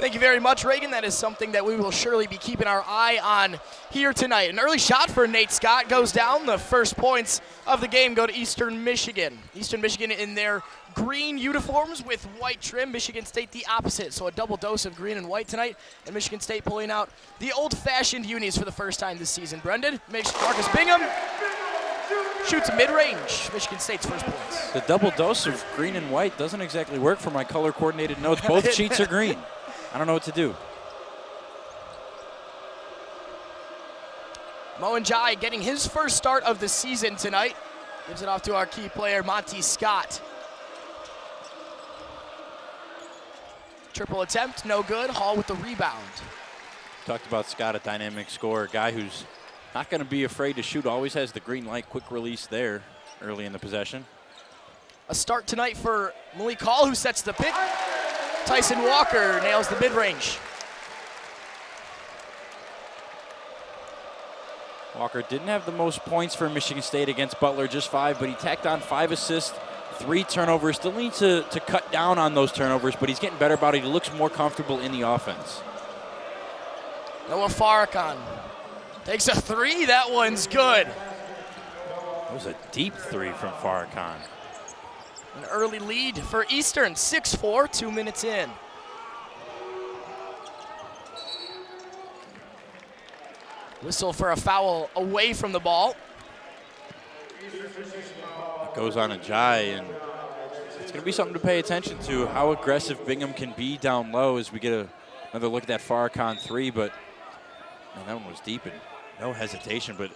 Thank you very much, Reagan. That is something that we will surely be keeping our eye on here tonight. An early shot for Nate Scott goes down. The first points of the game go to Eastern Michigan. Eastern Michigan in their green uniforms with white trim. Michigan State the opposite, so a double dose of green and white tonight. And Michigan State pulling out the old-fashioned unis for the first time this season. Brendan makes Marcus Bingham. Shoots mid-range. Michigan State's first points. The double dose of green and white doesn't exactly work for my color-coordinated notes. Both sheets are green. I don't know what to do. B1G getting his first start of the season tonight. Gives it off to our key player, Monty Scott. Triple attempt, no good. Hall with the rebound. Talked about Scott, a dynamic scorer, a guy who's not going to be afraid to shoot, always has the green light, quick release there early in the possession. A start tonight for Malik Hall, who sets the pick. Tyson Walker nails the mid-range. Walker didn't have the most points for Michigan State against Butler, just 5, but he tacked on 5 assists, 3 turnovers. Still needs to cut down on those turnovers, but he's getting better about it. He looks more comfortable in the offense. Noah Farrakhan takes a 3. That one's good. That was a deep 3 from Farrakhan. An early lead for Eastern, 6-4, 2 minutes in. Whistle for a foul away from the ball. It goes on Ajayi, and it's going to be something to pay attention to, how aggressive Bingham can be down low as we get another look at that Farrakhan 3, but man, that one was deep and no hesitation. But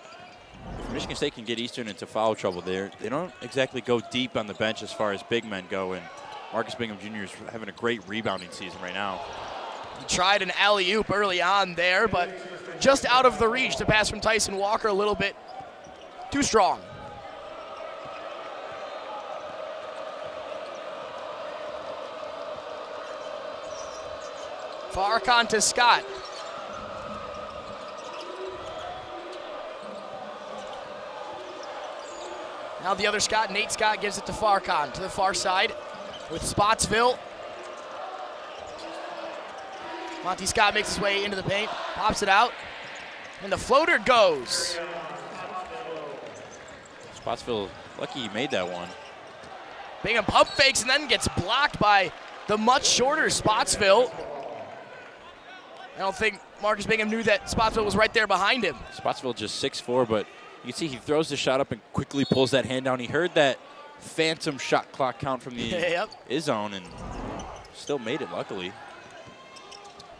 if Michigan State can get Eastern into foul trouble there, they don't exactly go deep on the bench as far as big men go, and Marcus Bingham Jr. is having a great rebounding season right now. He tried an alley-oop early on there, but just out of the reach. The pass from Tyson Walker a little bit too strong. Farrakhan to Scott. Now the other Scott, Nate Scott, gives it to Farrakhan to the far side with Spotsville. Monty Scott makes his way into the paint, pops it out, and the floater goes. Spotsville, lucky he made that one. Bingham pump fakes and then gets blocked by the much shorter Spotsville. I don't think Marcus Bingham knew that Spotsville was right there behind him. Spotsville just 6'4", but you can see he throws the shot up and quickly pulls that hand down. He heard that phantom shot clock count from the his zone and still made it, luckily.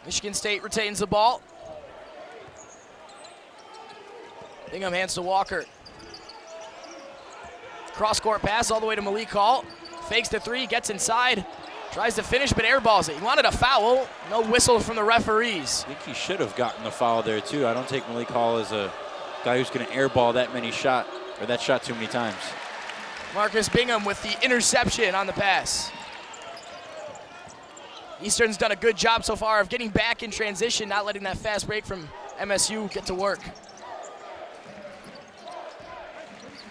Michigan State retains the ball. Bingham hands to Walker. Cross-court pass all the way to Malik Hall. Fakes the 3, gets inside. Tries to finish, but airballs it. He wanted a foul. No whistle from the referees. I think he should have gotten the foul there, too. I don't take Malik Hall as a guy who's going to airball that shot too many times. Marcus Bingham with the interception on the pass. Eastern's done a good job so far of getting back in transition, not letting that fast break from MSU get to work.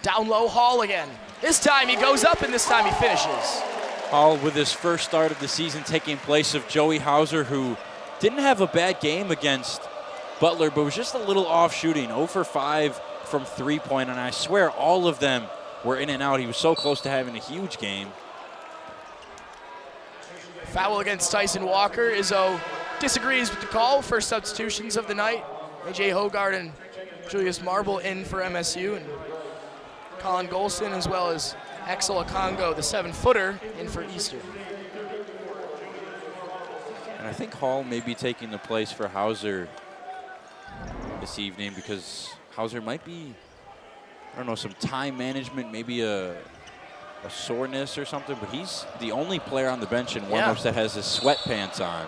Down low, Hall again. This time he goes up, and this time he finishes. Hall with his first start of the season taking place of Joey Hauser, who didn't have a bad game against Butler, but was just a little off shooting, 0 for 5 from three-point, and I swear all of them were in and out. He was so close to having a huge game. Foul against Tyson Walker. Izzo disagrees with the call. First substitutions of the night. A.J. Hogard and Julius Marble in for MSU, and Colin Golston as well as Axel Okongo, the 7-footer, in for Eastern. And I think Hall may be taking the place for Hauser this evening because Hauser might be, I don't know, some time management, maybe a soreness or something, but he's the only player on the bench in warmups that has his sweatpants on.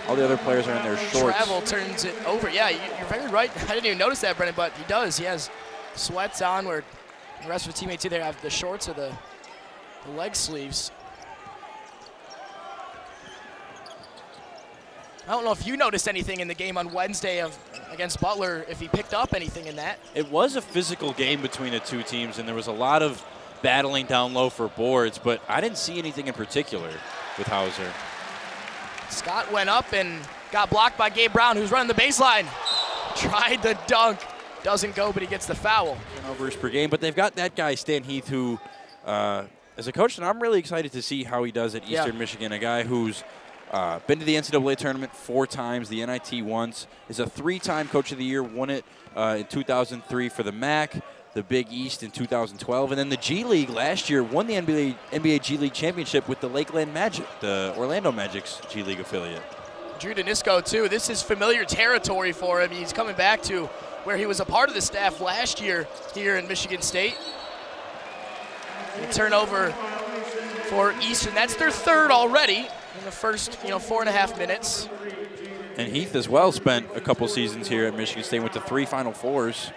All the other players are in their shorts. Travel turns it over. Yeah, you're very right. I didn't even notice that, Brennan, but he does. He has sweats on where the rest of the teammates either have the shorts or the leg sleeves. I don't know if you noticed anything in the game on Wednesday against Butler, if he picked up anything in that. It was a physical game between the two teams, and there was a lot of battling down low for boards, but I didn't see anything in particular with Hauser. Scott went up and got blocked by Gabe Brown, who's running the baseline. Tried the dunk. Doesn't go, but he gets the foul. Turnovers per game, but they've got that guy, Stan Heath, who, as a coach, and I'm really excited to see how he does at Eastern Michigan, a guy who's been to the NCAA tournament 4 times, the NIT once, is a 3-time Coach of the Year, won it in 2003 for the MAC, the Big East in 2012, and then the G League last year won the NBA G League championship with the Lakeland Magic, the Orlando Magic's G League affiliate. Drew Danisco, too. This is familiar territory for him. He's coming back to where he was a part of the staff last year here in Michigan State. A turnover for Eastern. That's their 3rd already in the first, 4.5 minutes. And Heath as well spent a couple seasons here at Michigan State, went to 3 Final Fours,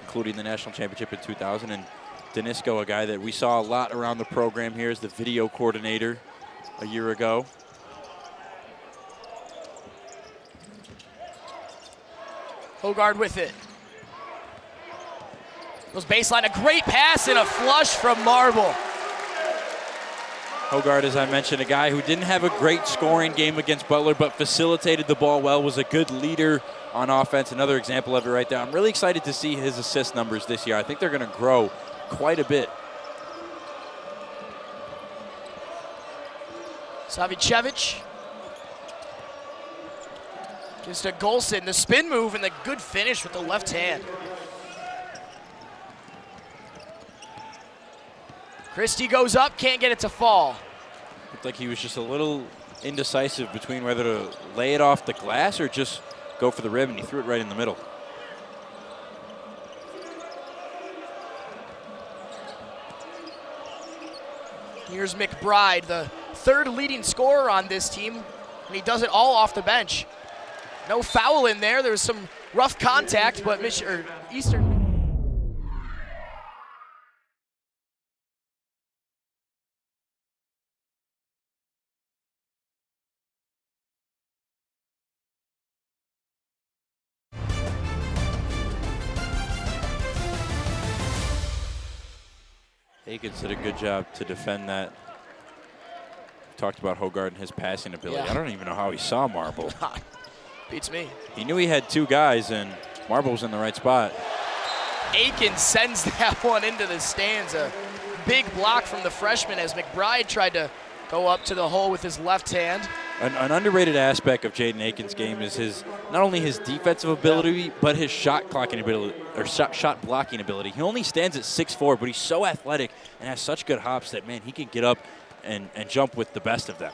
including the national championship in 2000. And Danisco, a guy that we saw a lot around the program here as the video coordinator a year ago. Hogard with it. Goes baseline, a great pass and a flush from Marble. Hogard, as I mentioned, a guy who didn't have a great scoring game against Butler, but facilitated the ball well, was a good leader on offense. Another example of it right there. I'm really excited to see his assist numbers this year. I think they're going to grow quite a bit. Savicevic. Gives to Golson, the spin move and the good finish with the left hand. Christie goes up, can't get it to fall. Looked like he was just a little indecisive between whether to lay it off the glass or just go for the rim, and he threw it right in the middle. Here's McBride, the 3rd leading scorer on this team, and he does it all off the bench. No foul in there. There was some rough contact, but Eastern. Akins did a good job to defend that. Talked about Hogard and his passing ability. Yeah. I don't even know how he saw Marble. Beats me. He knew he had 2 guys, and Marble was in the right spot. Akins sends that one into the stands. A big block from the freshman as McBride tried to go up to the hole with his left hand. An underrated aspect of Jaden Akins' game is his not only his defensive ability, but his shot blocking ability. He only stands at 6'4", but he's so athletic and has such good hops that, man, he can get up and jump with the best of them.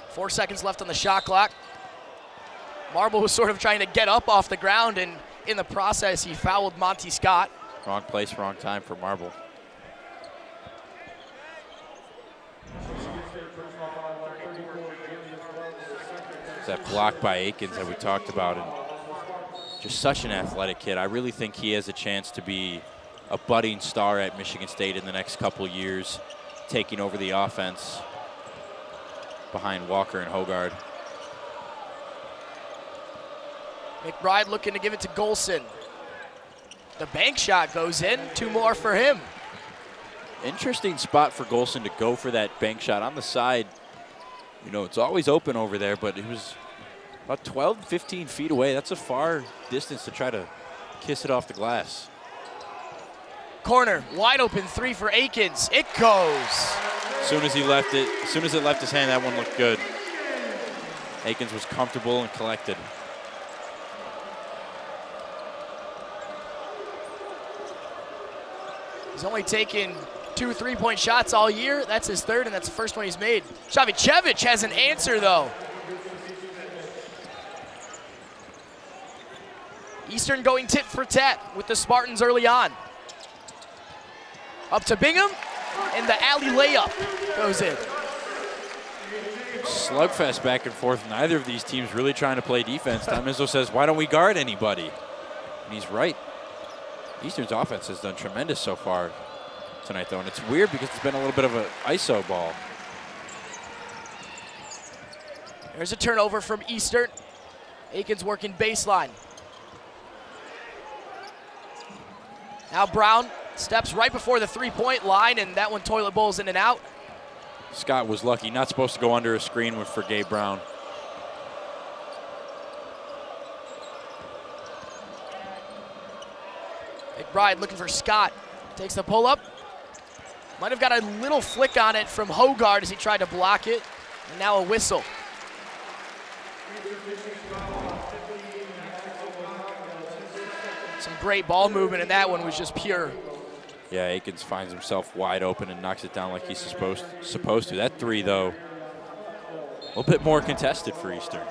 4 seconds left on the shot clock. Marble was sort of trying to get up off the ground, and in the process, he fouled Monty Scott. Wrong place, wrong time for Marble. That block by Akins that we talked about, and just such an athletic kid. I really think he has a chance to be a budding star at Michigan State in the next couple years, taking over the offense behind Walker and Hogard. McBride looking to give it to Golson. The bank shot goes in, 2 more for him. Interesting spot for Golson to go for that bank shot on the side. You know, it's always open over there, but it was about 12, 15 feet away. That's a far distance to try to kiss it off the glass. Corner, wide open 3 for Akins. It goes. As soon as it left his hand, that one looked good. Akins was comfortable and collected. He's only taken 2 3-point shots all year. That's his 3rd, and that's the first one he's made. Savicevic has an answer, though. Eastern going tit for tat with the Spartans early on. Up to Bingham, and the alley layup goes in. Slugfest back and forth. Neither of these teams really trying to play defense. Tom Izzo says, why don't we guard anybody? And he's right. Eastern's offense has done tremendous so far tonight, though, and it's weird because it's been a little bit of an ISO ball. There's a turnover from Eastern. Akins working baseline. Now Brown steps right before the 3-point line, and that one toilet bowls in and out. Scott was lucky, not supposed to go under a screen for Gabe Brown. McBride looking for Scott. Takes the pull-up. Might have got a little flick on it from Hogard as he tried to block it. And now a whistle. Some great ball movement, and that one was just pure. Yeah, Akins finds himself wide open and knocks it down like he's supposed to. That three, though, a little bit more contested for Eastern.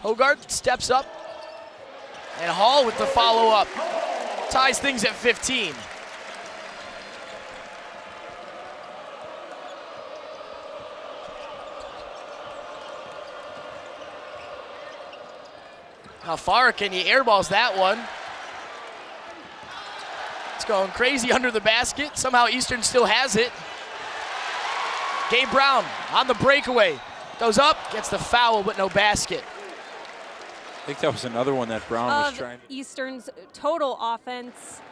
Hogard steps up, and Hall with the follow-up. Ties things at 15. How far can you airballs that one? It's going crazy under the basket. Somehow Eastern still has it. Gabe Brown on the breakaway. Goes up, gets the foul, but no basket. I think that was another one that Brown was trying. Eastern's total offense.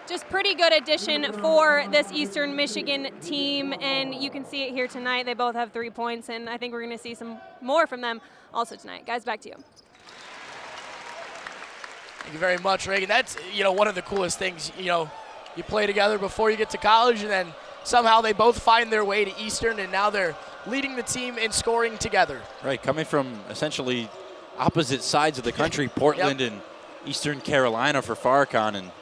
Just pretty good addition for this Eastern Michigan team, and you can see it here tonight. They both have 3 points, and I think we're going to see some more from them also tonight. Guys, back to you. Thank you very much, Reagan. That's, one of the coolest things. You play together before you get to college, and then somehow they both find their way to Eastern, and now they're leading the team in scoring together. Right, coming from essentially opposite sides of the country, Portland and Eastern Carolina for Farrakhan, and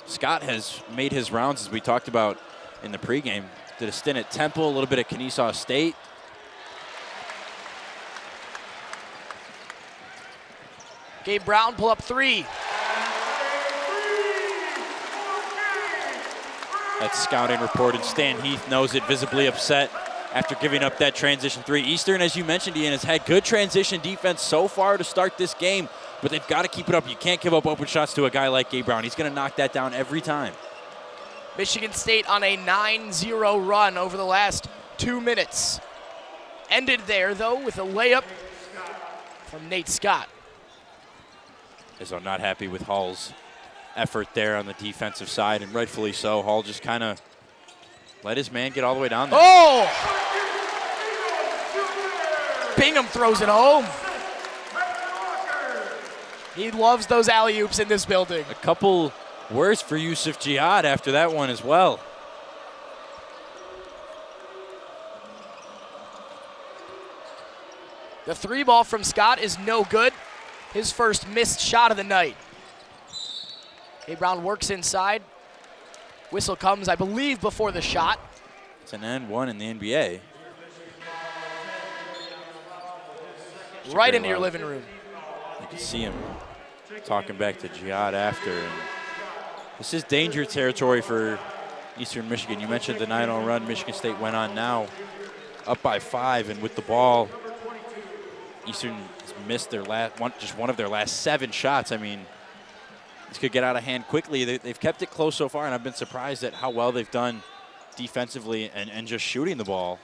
Scott has made his rounds, as we talked about in the pregame. Did a stint at Temple, a little bit at Kennesaw State. Gabe Brown, pull up three. That scouting report, and Stan Heath knows it, visibly upset after giving up that transition three. Eastern, as you mentioned, Ian, has had good transition defense so far to start this game, but they've got to keep it up. You can't give up open shots to a guy like Gabe Brown. He's going to knock that down every time. Michigan State on a 9-0 run over the last 2 minutes. Ended there, though, with a layup from Nate Scott. Izzo not happy with Hall's effort there on the defensive side, and rightfully so. Hall just kind of let his man get all the way down there. Oh! Bingham throws it home. He loves those alley-oops in this building. A couple worse for Yusuf Jihad after that one as well. The three ball from Scott is no good. His first missed shot of the night. Gabe Brown works inside. Whistle comes, I believe, before the shot. It's an N1 in the NBA. Right into your living room. You can see him talking back to Jihad after. And this is danger territory for Eastern Michigan. You mentioned the 9-0 run Michigan State went on now, up by 5, and with the ball, Eastern has missed their just one of their last 7 shots. I mean, this could get out of hand quickly. They've kept it close so far, and I've been surprised at how well they've done defensively and just shooting the ball.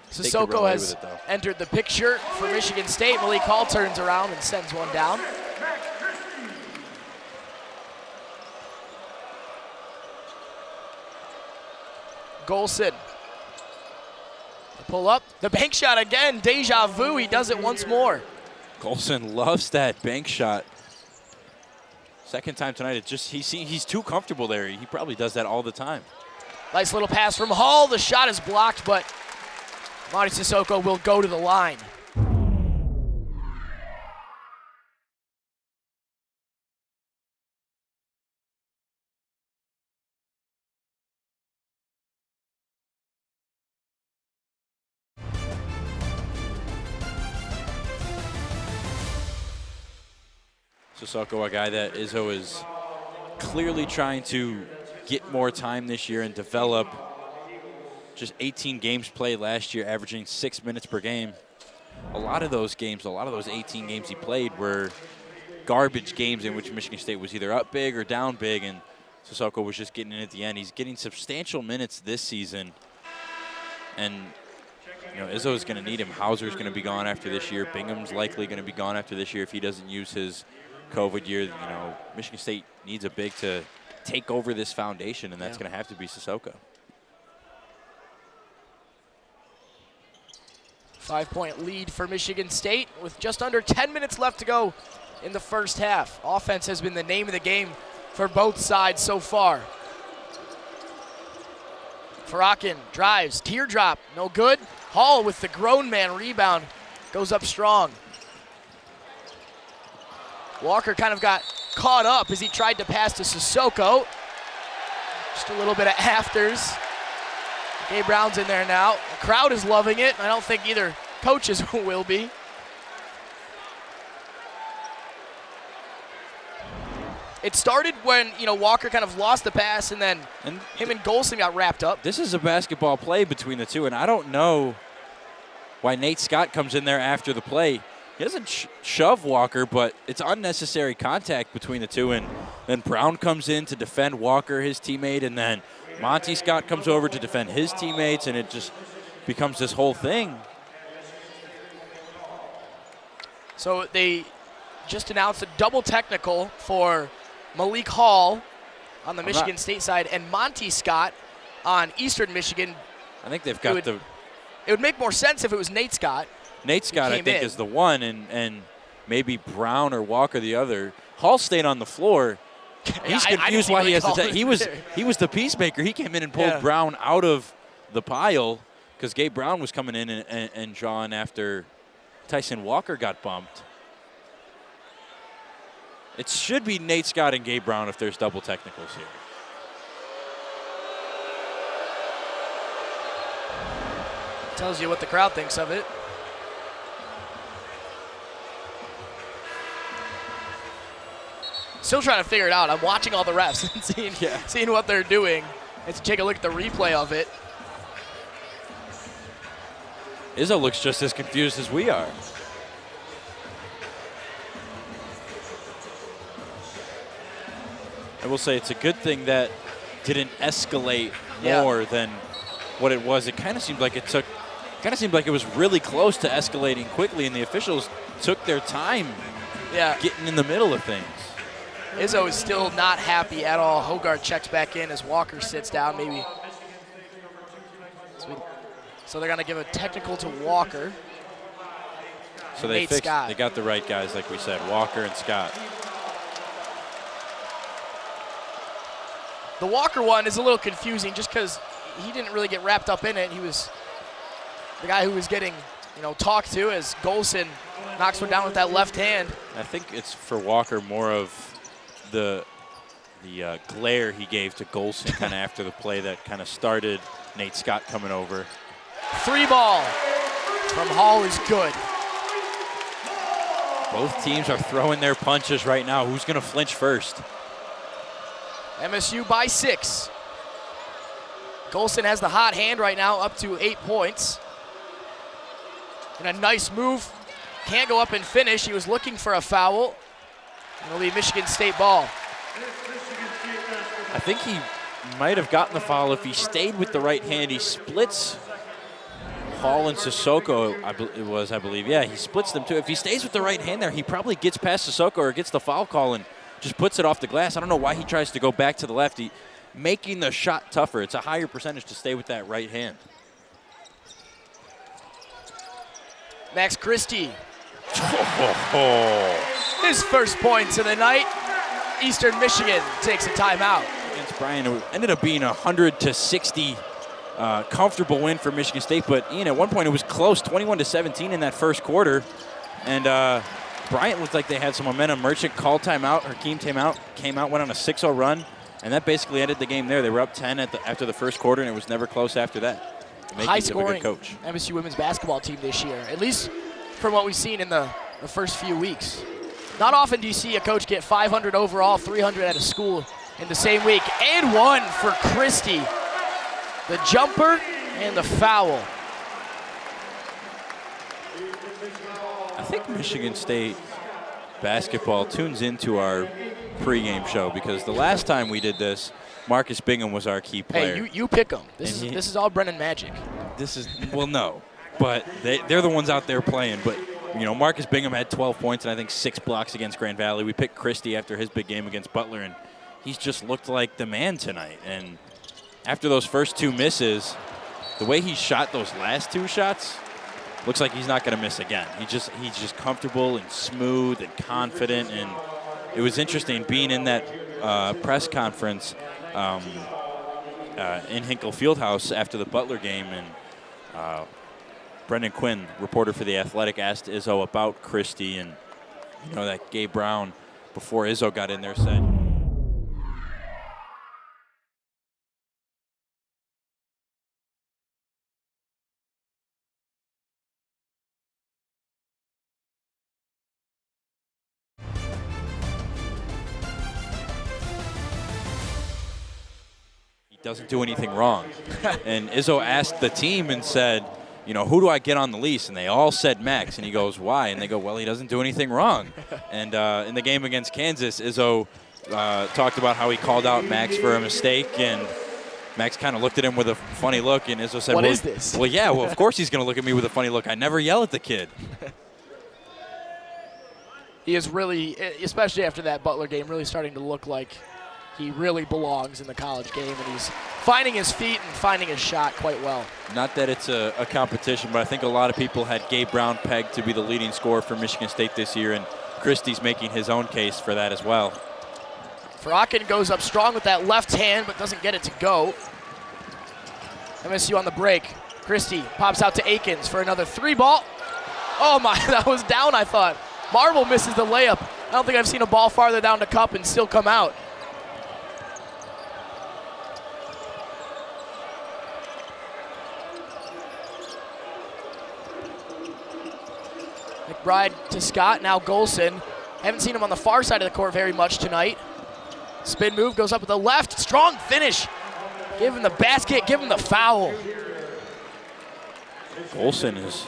Sissoko has entered the picture for Michigan State. Malik Hall turns around and sends one down. Golson. Pull up, the bank shot again, deja vu, he does it once more. Golson loves that bank shot. Second time tonight, he's too comfortable there. He probably does that all the time. Nice little pass from Hall, the shot is blocked, but Monty Sissoko will go to the line. Sissoko, a guy that Izzo is clearly trying to get more time this year and develop. Just 18 games played last year, averaging 6 minutes per game. A lot of those 18 games he played were garbage games in which Michigan State was either up big or down big, and Sissoko was just getting in at the end. He's getting substantial minutes this season, and You know, Izzo's going to need him. Hauser's going to be gone after this year. Bingham's likely going to be gone after this year if he doesn't use his COVID year. You know, Michigan State needs a big to take over this foundation, and that's going to have to be Sissoko. 5-point lead for Michigan State with just under 10 minutes left to go in the first half. Offense has been the name of the game for both sides so far. Farrakin drives, teardrop, no good. Hall with the grown man rebound, goes up strong. Walker kind of got caught up as he tried to pass to Sissoko. Just a little bit of afters. Gabe Brown's in there now. The crowd is loving it. I don't think either coaches will be. It started when, you know, Walker kind of lost the pass, and then him and Golson got wrapped up. This is a basketball play between the two, and I don't know why Nate Scott comes in there after the play. He doesn't shove Walker, but it's unnecessary contact between the two, and then Brown comes in to defend Walker, his teammate, and then Monty Scott comes over to defend his teammates, and it just becomes this whole thing. So they just announced a double technical for Malik Hall on the Michigan State side and Monty Scott on Eastern Michigan. I think they've got It would make more sense if it was Nate Scott. Nate Scott, I think, is the one, and maybe Brown or Walker the other. Hall stayed on the floor. He's confused why he has to take. He was the peacemaker. He came in and pulled Brown out of the pile because Gabe Brown was coming in and drawing after Tyson Walker got bumped. It should be Nate Scott and Gabe Brown if there's double technicals here. Tells you what the crowd thinks of it. Still trying to figure it out. I'm watching all the refs and seeing what they're doing. Let's take a look at the replay of it. Izzo looks just as confused as we are. I will say it's a good thing that didn't escalate more than what it was. It kind of seemed like it was really close to escalating quickly, and the officials took their time getting in the middle of things. Izzo is still not happy at all. Hogarth checks back in as Walker sits down, maybe. So they're going to give a technical to Walker. So they got the right guys, like we said, Walker and Scott. The Walker one is a little confusing just because he didn't really get wrapped up in it. He was the guy who was getting, talked to as Golson knocks one down with that left hand. I think it's for Walker more of the glare he gave to Golson kind of after the play that kind of started Nate Scott coming over. 3 ball from Hall is good. Both teams are throwing their punches right now. Who's going to flinch first? MSU by 6. Golson has the hot hand right now, up to 8 points. And a nice move. Can't go up and finish. He was looking for a foul. It'll be Michigan State ball. I think he might have gotten the foul if he stayed with the right hand. He splits Hall and Sissoko, I believe. Yeah, he splits them too. If he stays with the right hand there, he probably gets past Sissoko or gets the foul call and just puts it off the glass. I don't know why he tries to go back to the left. Making the shot tougher. It's a higher percentage to stay with that right hand. Max Christie. His first points of the night. Eastern Michigan takes a timeout. Against Bryant, it ended up being a 100-60 comfortable win for Michigan State. But Ian, at one point it was close, 21-17 in that first quarter. And Bryant looked like they had some momentum. Merchant called timeout. Hakeem came out, went on a 6-0 run. And that basically ended the game there. They were up 10 after the first quarter, and it was never close after that. High-scoring MSU women's basketball team this year, at least from what we've seen in the first few weeks. Not often do you see a coach get 500 overall, 300 at a school in the same week. And one for Christie. The jumper and the foul. I think Michigan State basketball tunes into our pregame show because the last time we did this, Marcus Bingham was our key player. Hey, you pick him. This is all Brennan magic. Well, no. but they're the ones out there playing. But, you know, Marcus Bingham had 12 points and I think 6 blocks against Grand Valley. We picked Christie after his big game against Butler, and he's just looked like the man tonight. And after those first 2 misses, the way he shot those last 2 shots, looks like he's not going to miss again. He's just comfortable and smooth and confident. And it was interesting being in that press conference in Hinkle Fieldhouse after the Butler game, and Brendan Quinn, reporter for The Athletic, asked Izzo about Christie, and you know that Gabe Brown, before Izzo got in there, said, doesn't do anything wrong. And Izzo asked the team and said, you know, who do I get on the lease? And they all said Max. And he goes, why? And they go, well, he doesn't do anything wrong. And in the game against Kansas, Izzo talked about how he called out Max for a mistake. And Max kind of looked at him with a funny look. And Izzo said, what is this? Well, yeah, well, of course he's going to look at me with a funny look. I never yell at the kid. He is really, especially after that Butler game, really starting to look like he really belongs in the college game, and he's finding his feet and finding his shot quite well. Not that it's a competition, but I think a lot of people had Gabe Brown pegged to be the leading scorer for Michigan State this year, and Christie's making his own case for that as well. Frocken goes up strong with that left hand, but doesn't get it to go. MSU on the break. Christie pops out to Akins for another 3-ball. Oh my, that was down, I thought. Marble misses the layup. I don't think I've seen a ball farther down the cup and still come out. McBride to Scott, now Golson. Haven't seen him on the far side of the court very much tonight. Spin move, goes up with the left, strong finish. Give him the basket, give him the foul. Golson is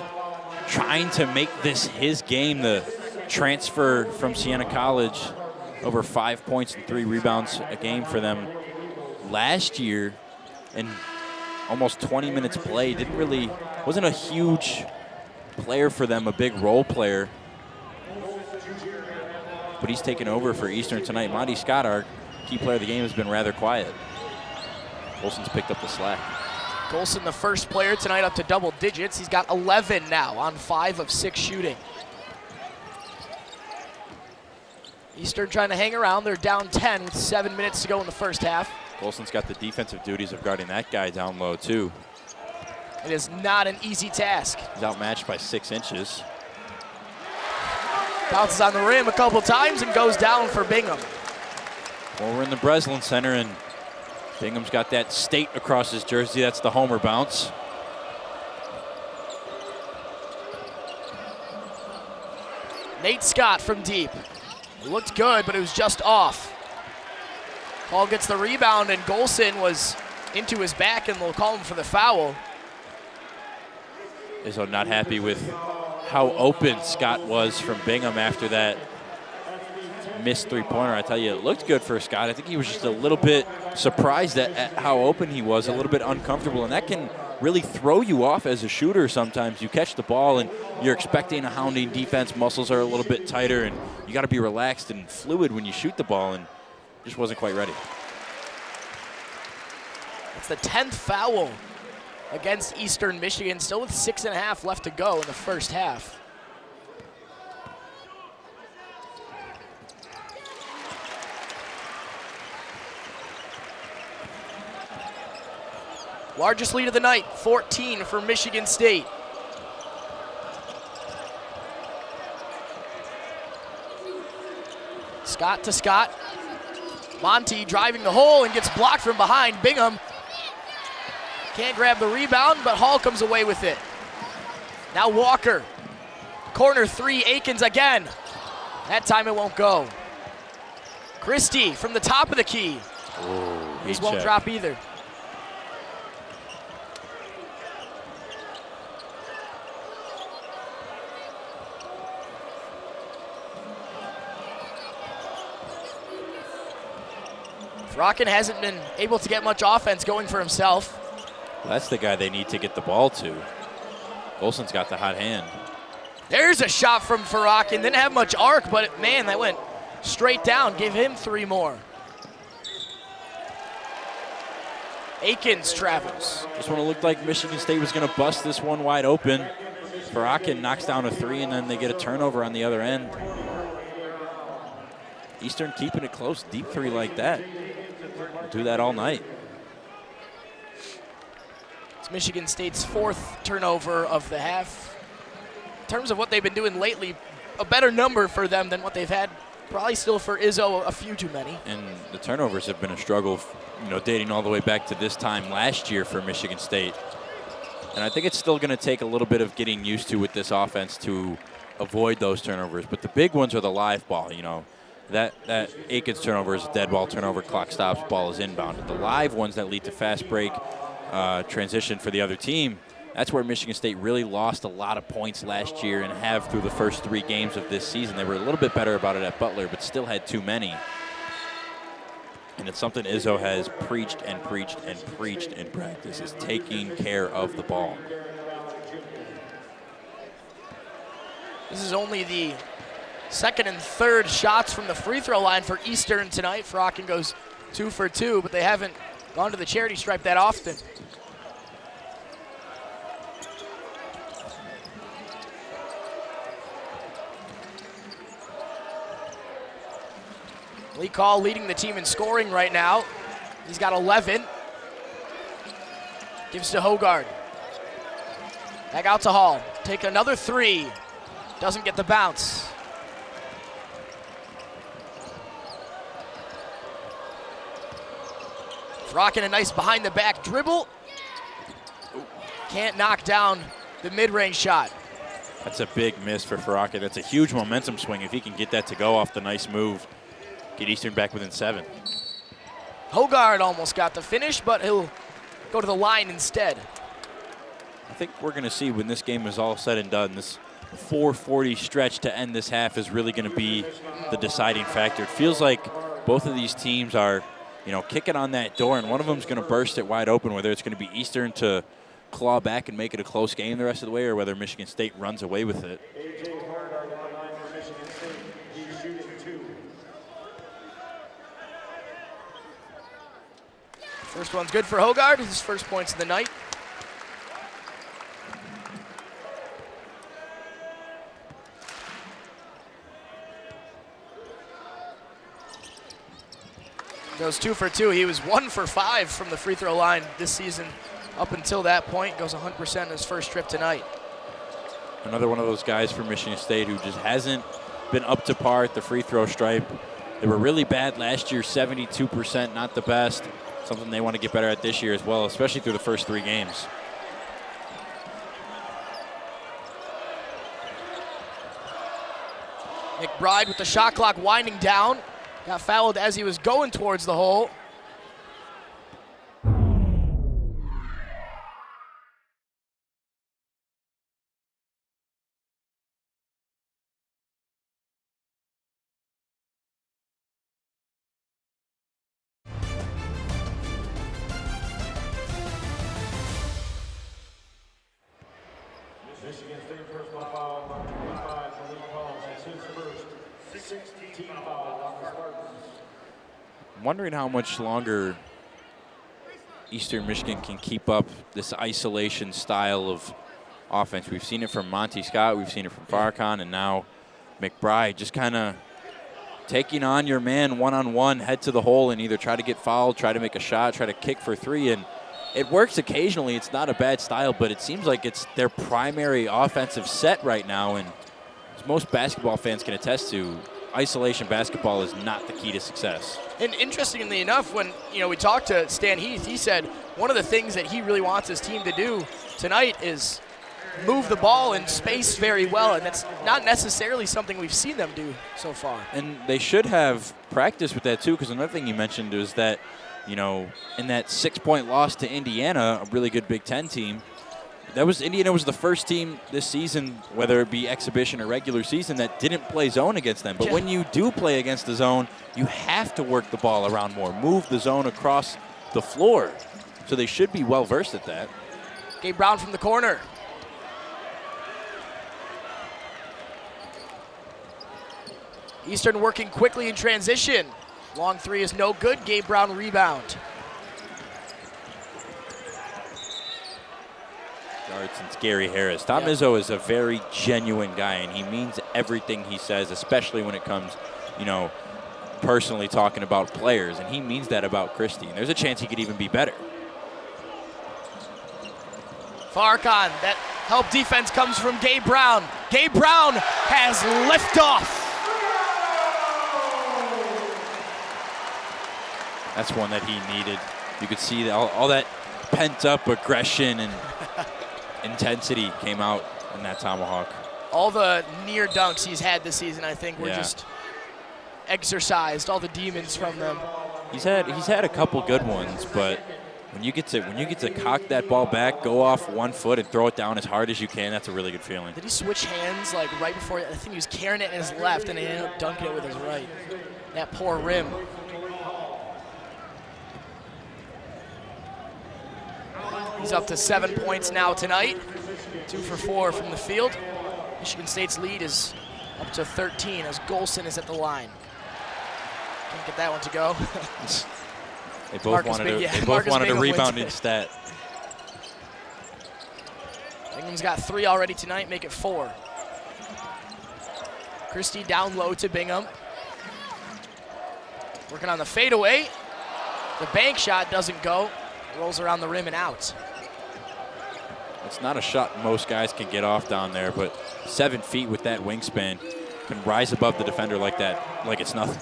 trying to make this his game. The transfer from Siena College, over 5 points and 3 rebounds a game for them last year, and almost 20 minutes played. Wasn't a huge player for them, a big role player, but he's taken over for Eastern tonight. Monty Scott, our key player of the game, has been rather quiet. Golson's picked up the slack. Golson, the first player tonight up to double digits. He's got 11 now on 5 of 6 shooting. Eastern trying to hang around. They're down 10 with 7 minutes to go in the first half. Golson's got the defensive duties of guarding that guy down low too. It is not an easy task. He's outmatched by 6 inches. Bounces on the rim a couple times and goes down for Bingham. Well, we're in the Breslin Center, and Bingham's got that state across his jersey. That's the homer bounce. Nate Scott from deep. It looked good, but it was just off. Paul gets the rebound, and Golson was into his back, and they'll call him for the foul. Izzo not happy with how open Scott was from Bingham after that missed 3-pointer. I tell you, it looked good for Scott. I think he was just a little bit surprised at how open he was, a little bit uncomfortable, and that can really throw you off as a shooter sometimes. You catch the ball and you're expecting a hounding defense, muscles are a little bit tighter, and you got to be relaxed and fluid when you shoot the ball, and just wasn't quite ready. It's the 10th foul against Eastern Michigan, still with 6.5 left to go in the first half. Largest lead of the night, 14 for Michigan State. Scott to Scott. Monty driving the hole and gets blocked from behind. Bingham can't grab the rebound, but Hall comes away with it. Now Walker. Corner 3, Akins again. That time it won't go. Christie from the top of the key. Oh, these won't drop either. Rocken hasn't been able to get much offense going for himself. Well, that's the guy they need to get the ball to. Olsen's got the hot hand. There's a shot from Farakin. Didn't have much arc, but man, that went straight down. Give him 3 more. Akins travels. This one looked like Michigan State was going to bust this one wide open. Farakin knocks down a 3, and then they get a turnover on the other end. Eastern keeping it close, deep 3 like that. We'll do that all night. It's Michigan State's 4th turnover of the half. In terms of what they've been doing lately, a better number for them than what they've had. Probably still for Izzo, a few too many. And the turnovers have been a struggle, dating all the way back to this time last year for Michigan State. And I think it's still going to take a little bit of getting used to with this offense to avoid those turnovers. But the big ones are the live ball, That Akins turnover is a dead ball turnover, clock stops, ball is inbound. The live ones that lead to fast break transition for the other team, that's where Michigan State really lost a lot of points last year and have through the first 3 games of this season. They were a little bit better about it at Butler, but still had too many. And it's something Izzo has preached and preached and preached in practice, is taking care of the ball. This is only the 2nd and 3rd shots from the free throw line for Eastern tonight. Farakin goes 2 for 2, but they haven't gone to the charity stripe that often. Lee Call leading the team in scoring right now. He's got 11. Gives to Hogard. Back out to Hall. Take another 3. Doesn't get the bounce. Rocking a nice behind the back dribble. Can't knock down the mid-range shot. That's a big miss for Farakin. That's a huge momentum swing if he can get that to go off the nice move. Get Eastern back within 7. Hogard almost got the finish, but he'll go to the line instead. I think we're going to see when this game is all said and done, this 4:40 stretch to end this half is really going to be the deciding factor. It feels like both of these teams are, kicking on that door, and one of them is going to burst it wide open, whether it's going to be Eastern to claw back and make it a close game the rest of the way, or whether Michigan State runs away with it. First one's good for Hogard, his first points of the night. Goes 2 for 2. He was 1 for 5 from the free throw line this season up until that point. Goes 100% in his first trip tonight. Another one of those guys from Michigan State who just hasn't been up to par at the free throw stripe. They were really bad last year, 72%, not the best. Something they want to get better at this year as well, especially through the first 3 games. McBride with the shot clock winding down. Got fouled as he was going towards the hole. Michigan State personal foul, number 25 for Lee Collins. That's his first 16 foul on the Spartans. I'm wondering how much longer Eastern Michigan can keep up this isolation style of offense. We've seen it from Monty Scott, we've seen it from Farrakhan, and now McBride just kind of taking on your man one-on-one, head to the hole, and either try to get fouled, try to make a shot, try to kick for 3, and it works occasionally. It's not a bad style, but it seems like it's their primary offensive set right now, and as most basketball fans can attest to, isolation basketball is not the key to success. And interestingly enough, when we talked to Stan Heath, he said one of the things that he really wants his team to do tonight is move the ball in space very well, and that's not necessarily something we've seen them do so far. And they should have practice with that too, because another thing you mentioned was that, in that 6-point loss to Indiana, a really good Big Ten team, Indiana was the first team this season, whether it be exhibition or regular season, that didn't play zone against them. But when you do play against the zone, you have to work the ball around more, move the zone across the floor. So they should be well versed at that. Gabe Brown from the corner. Eastern working quickly in transition. Long three is no good. Gabe Brown rebound. Guard since Gary Harris. Tom Izzo is a very genuine guy, and he means everything he says, especially when it comes, you know, personally talking about players, and he means that about Christie. And there's a chance he could even be better. Farrakhan, that help defense comes from Gabe Brown. Gabe Brown has liftoff. That's one that he needed. You could see that all that pent-up aggression and intensity came out in that tomahawk. All the near dunks he's had this season, I think, were just exercised. All the demons from them. He's had a couple good ones, but when you get to cock that ball back, go off 1 foot, and throw it down as hard as you can, that's a really good feeling. Did he switch hands like right before? I think he was carrying it in his left, and he ended up dunking it with his right. That poor rim. He's up to 7 points now tonight. 2 for 4 from the field. Michigan State's lead is up to 13 as Golson is at the line. Can't get that one to go. They both wanted to rebound instead. Bingham's got 3 already tonight, make it 4. Christie down low to Bingham. Working on the fadeaway. The bank shot doesn't go. Rolls around the rim and out. It's not a shot most guys can get off down there, but 7 feet with that wingspan can rise above the defender like that, like it's nothing.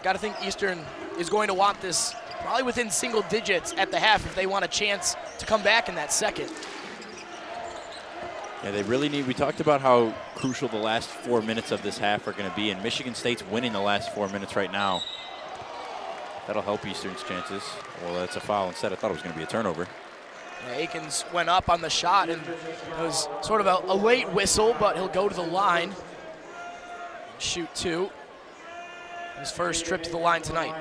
Got to think Eastern is going to want this probably within single digits at the half if they want a chance to come back in that second. Yeah, they really need. We talked about how crucial the last 4 minutes of this half are going to be, and Michigan State's winning the last 4 minutes right now. That'll help Eastern's chances. Well, that's a foul instead. I thought it was going to be a turnover. Yeah, Akins went up on the shot, and it was sort of a late whistle, but he'll go to the line. Shoot 2. His first trip to the line tonight.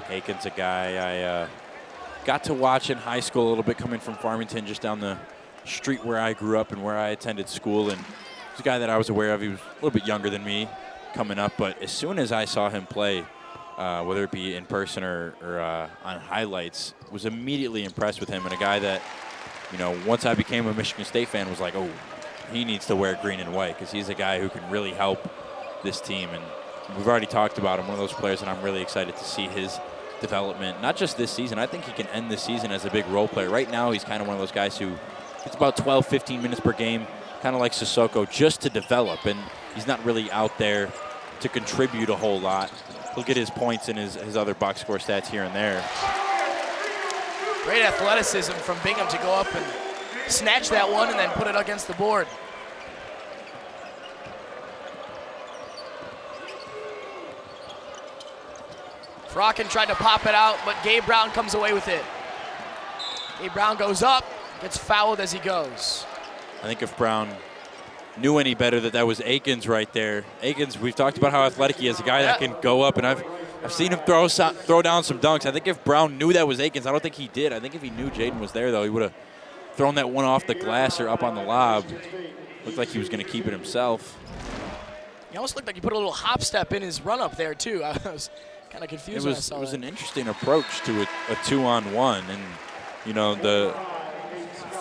Aiken's a guy I got to watch in high school a little bit, coming from Farmington, just down the street where I grew up and where I attended school. And he's a guy that I was aware of. He was a little bit younger than me coming up, but as soon as I saw him play, whether it be in person or on highlights, was immediately impressed with him, and a guy that, you know, once I became a Michigan State fan, was like, oh, he needs to wear green and white, because he's a guy who can really help this team. And we've already talked about him, one of those players that I'm really excited to see his development, not just this season. I think he can end this season as a big role player. Right now, he's kind of one of those guys who gets about 12, 15 minutes per game, kind of like Sissoko, just to develop, and he's not really out there to contribute a whole lot. He'll get his points and his other box score stats here and there. Great athleticism from Bingham to go up and snatch that one and then put it against the board. Frocken tried to pop it out, but Gabe Brown comes away with it. Gabe Brown goes up, gets fouled as he goes. I think if Brown knew any better that was Akins right there. Akins, we've talked about how athletic he is, a guy that can go up, and I've seen him throw down some dunks. I think if Brown knew that was Akins, I don't think he did. I think if he knew Jaden was there, though, he would have thrown that one off the glass or up on the lob. Looked like he was going to keep it himself. He almost looked like he put a little hop step in his run up there, too. I was kind of confused when I saw that. It was an interesting approach to a 2-on-1, and, you know, the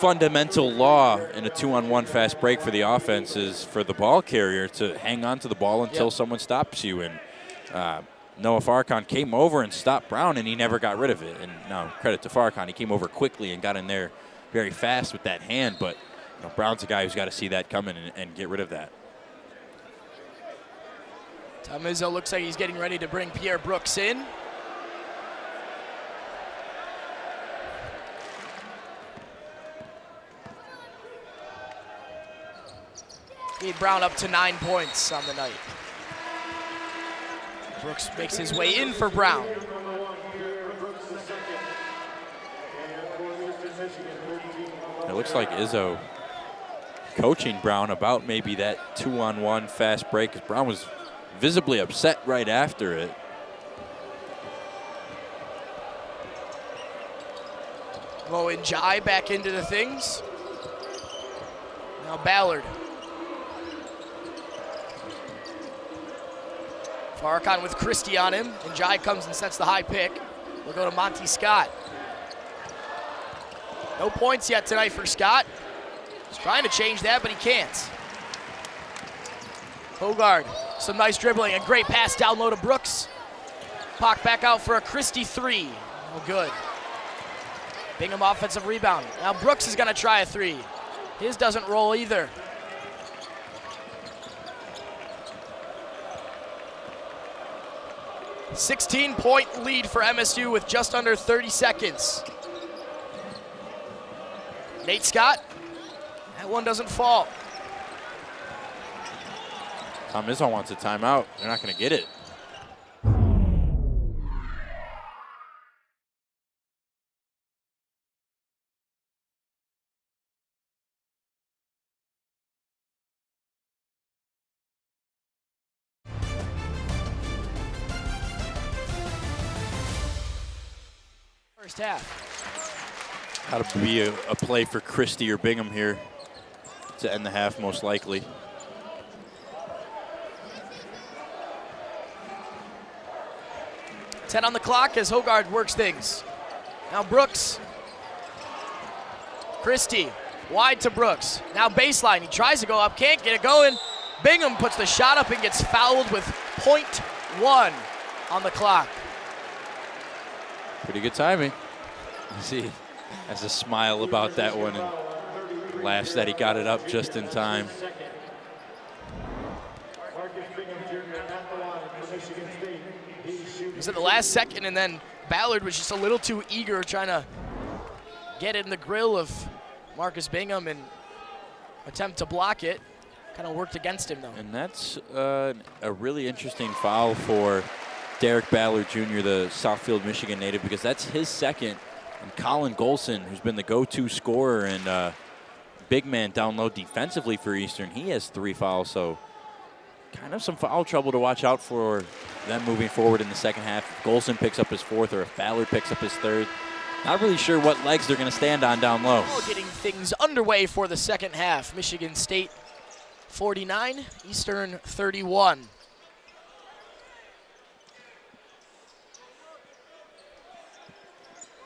fundamental law in a 2-on-1 fast break for the offense is for the ball carrier to hang on to the ball until someone stops you. And Noah Farrakhan came over and stopped Brown, and he never got rid of it. And now, credit to Farrakhan, he came over quickly and got in there very fast with that hand. But you know, Brown's a guy who's got to see that coming and get rid of that. Tom Izzo looks like he's getting ready to bring Pierre Brooks in. Gabe Brown up to 9 points on the night. Brooks makes his way in for Brown. It looks like Izzo coaching Brown about maybe that 2-on-1 fast break, because Brown was visibly upset right after it. B1G back into the things. Now Ballard. Farrakhan with Christie on him, and Jai comes and sets the high pick. We'll go to Monty Scott. No points yet tonight for Scott. He's trying to change that, but he can't. Hogard, some nice dribbling, a great pass down low to Brooks. Pock back out for a Christie three. Oh, good. Bingham offensive rebound. Now Brooks is gonna try a three. His doesn't roll either. A 16-point lead for MSU with just under 30 seconds. Nate Scott, that one doesn't fall. Tom Izzo wants a timeout. They're not going to get it. First half. Got to be a play for Christie or Bingham here to end the half, most likely. Ten on the clock as Hogard works things. Now Brooks. Christie, wide to Brooks. Now baseline, he tries to go up, can't get it going. Bingham puts the shot up and gets fouled with .1 on the clock. Pretty good timing. See, has a smile about that one and laughs that he got it up just in time. It was at the last second, and then Ballard was just a little too eager trying to get in the grill of Marcus Bingham and attempt to block it. Kind of worked against him, though. And that's a really interesting foul for Derek Ballard Jr., the Southfield, Michigan native, because that's his second. And Colin Golson, who's been the go-to scorer and big man down low defensively for Eastern, he has 3 fouls, so kind of some foul trouble to watch out for them moving forward in the second half. If Golson picks up his 4th or if Ballard picks up his 3rd. Not really sure what legs they're going to stand on down low. Getting things underway for the second half. Michigan State 49, Eastern 31.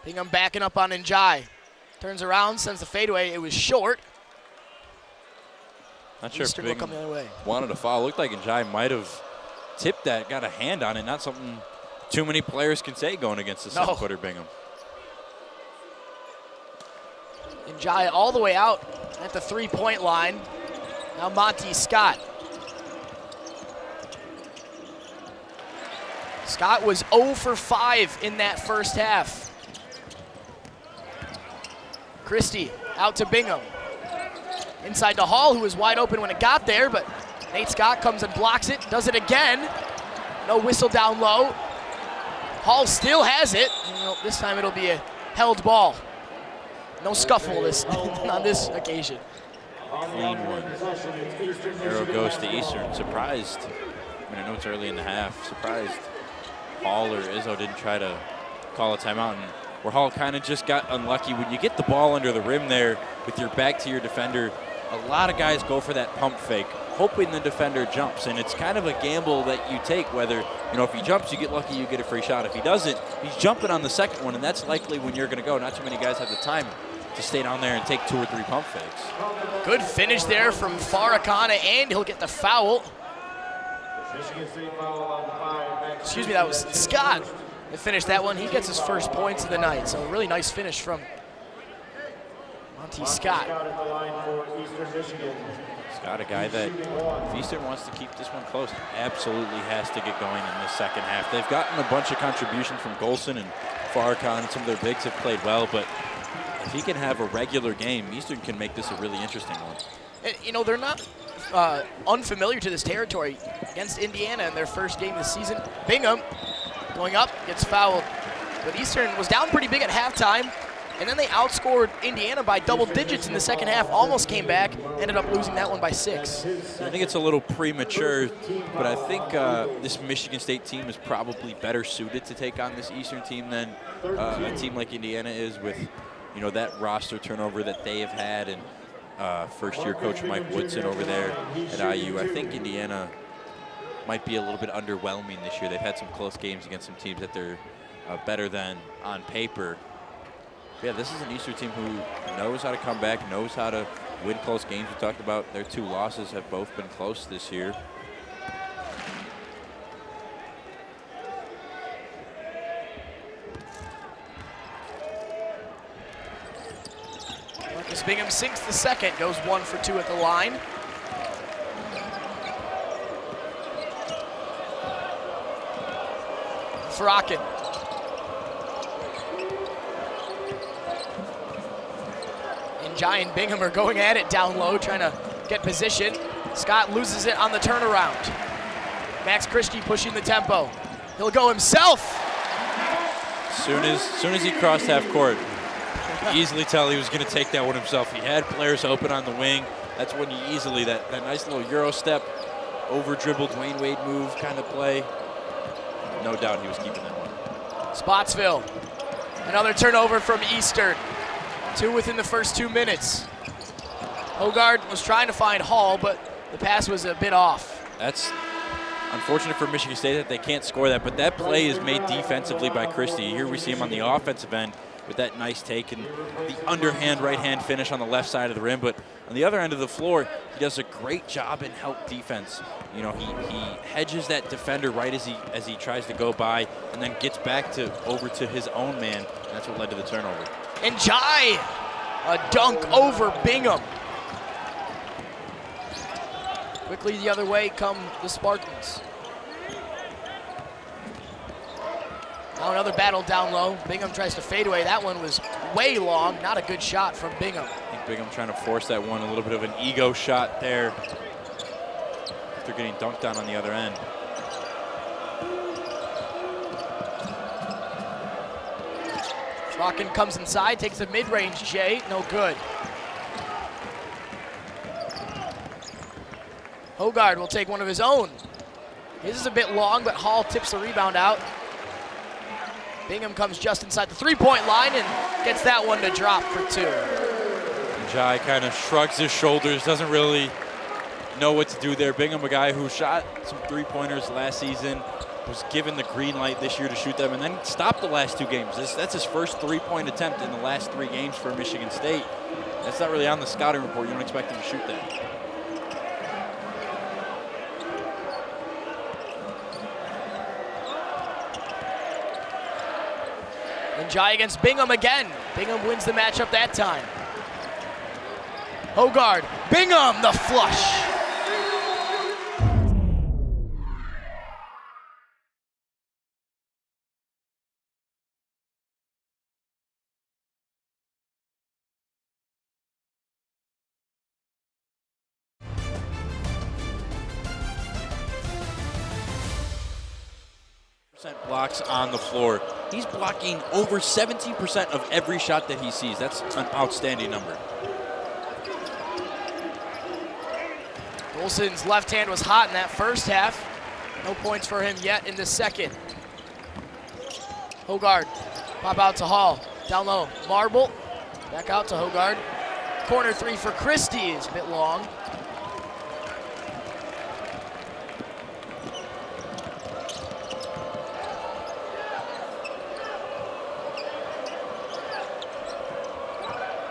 Bingham backing up on Njai. Turns around, sends the fadeaway. It was short. Not sure Eastern if will come the other way. Wanted a foul. Looked like Njai might have tipped that, got a hand on it. Not something too many players can say going against the 7-footer Bingham. Njai all the way out at the 3-point line. Now Monty Scott. Scott was 0 for 5 in that first half. Christie out to Bingham. Inside to Hall, who was wide open when it got there, but Nate Scott comes and blocks it, does it again. No whistle down low. Hall still has it. This time it'll be a held ball. No scuffle on this occasion. Clean one. Arrow goes to Eastern. Surprised. I mean, I know it's early in the half. Surprised Hall or Izzo didn't try to call a timeout, and where Hall kind of just got unlucky. When you get the ball under the rim there with your back to your defender, a lot of guys go for that pump fake, hoping the defender jumps, and it's kind of a gamble that you take whether, if he jumps, you get lucky, you get a free shot. If he doesn't, he's jumping on the second one, and that's likely when you're going to go. Not too many guys have the time to stay down there and take 2 or 3 pump fakes. Good finish there from Farrakhan, and he'll get the foul. Excuse me, that was Scott that finished that one. He gets his first points of the night, so a really nice finish from Monty Scott. Scott, a guy that, if Eastern wants to keep this one close, absolutely has to get going in the second half. They've gotten a bunch of contribution from Golson and Farrakhan. Some of their bigs have played well, but if he can have a regular game, Eastern can make this a really interesting one. And, they're not unfamiliar to this territory against Indiana in their first game of the season. Bingham going up, gets fouled. But Eastern was down pretty big at halftime. And then they outscored Indiana by double digits in the second half, almost came back, ended up losing that one by 6. I think it's a little premature, but I think this Michigan State team is probably better suited to take on this Eastern team than a team like Indiana is, with that roster turnover that they have had, and first-year coach Mike Woodson over there at IU. I think Indiana might be a little bit underwhelming this year. They've had some close games against some teams that they're better than on paper. Yeah, this is an Eastern team who knows how to come back, knows how to win close games. We talked about their 2 losses have both been close this year. Marcus Bingham sinks the second, goes 1 for 2 at the line. Frockin. Jai and Bingham are going at it down low, trying to get position. Scott loses it on the turnaround. Max Christie pushing the tempo. He'll go himself. Soon as he crossed half court, you could easily tell he was going to take that one himself. He had players open on the wing. That's when you easily, that nice little Euro step, over dribble, Dwayne Wade move kind of play. No doubt he was keeping that one. Spotsville, another turnover from Eastern. 2 within the first 2 minutes. Hogard was trying to find Hall, but the pass was a bit off. That's unfortunate for Michigan State that they can't score that, but that play is made defensively by Christie. Here we see him on the offensive end with that nice take and the underhand right-hand finish on the left side of the rim, but on the other end of the floor, he does a great job in help defense. He hedges that defender right as he tries to go by, and then gets back over to his own man, and that's what led to the turnover. And Jai, a dunk over Bingham. Quickly the other way come the Spartans. Now another battle down low. Bingham tries to fade away. That one was way long. Not a good shot from Bingham. I think Bingham trying to force that one, a little bit of an ego shot there. They're getting dunked on the other end. Rockin comes inside, takes a mid-range J, no good. Hogard will take one of his own. His is a bit long, but Hall tips the rebound out. Bingham comes just inside the 3-point line and gets that one to drop for 2. Jai kind of shrugs his shoulders, doesn't really know what to do there. Bingham, a guy who shot some 3-pointers last season, was given the green light this year to shoot them, and then stopped the last 2 games. That's his first 3-point attempt in the last 3 games for Michigan State. That's not really on the scouting report. You don't expect him to shoot that. And Jai against Bingham again. Bingham wins the matchup that time. Hogard, Bingham, the flush. Blocks on the floor. He's blocking over 17% of every shot that he sees. That's an outstanding number. Olsen's left hand was hot in that first half. No points for him yet in the second. Hogard, pop out to Hall. Down low, Marble. Back out to Hogard. Corner 3 for Christie is a bit long.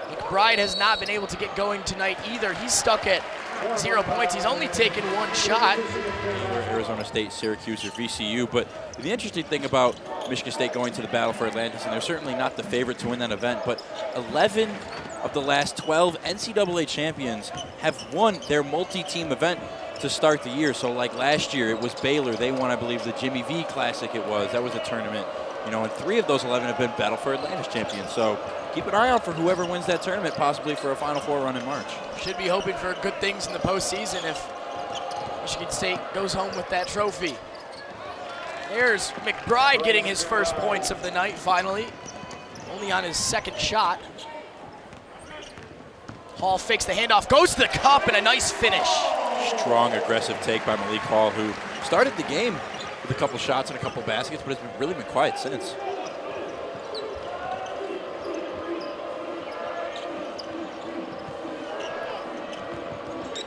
McBride has not been able to get going tonight either. He's stuck at 0 points. He's only taken 1 shot. Arizona State, Syracuse, or VCU. But the interesting thing about Michigan State going to the battle for Atlantis, and they're certainly not the favorite to win that event, but 11 of the last 12 NCAA champions have won their multi-team event to start the year. So like last year, it was Baylor. They won, I believe, the Jimmy V Classic it was. That was a tournament. And 3 of those 11 have been Battle for Atlantis champions. So keep an eye out for whoever wins that tournament, possibly for a Final Four run in March. Should be hoping for good things in the postseason if Michigan State goes home with that trophy. There's McBride getting his first points of the night finally. only on his second shot. Hall fakes the handoff, goes to the cup, and a nice finish. Strong, aggressive take by Malik Hall, who started the game with a couple shots and a couple baskets, but has really been quiet since.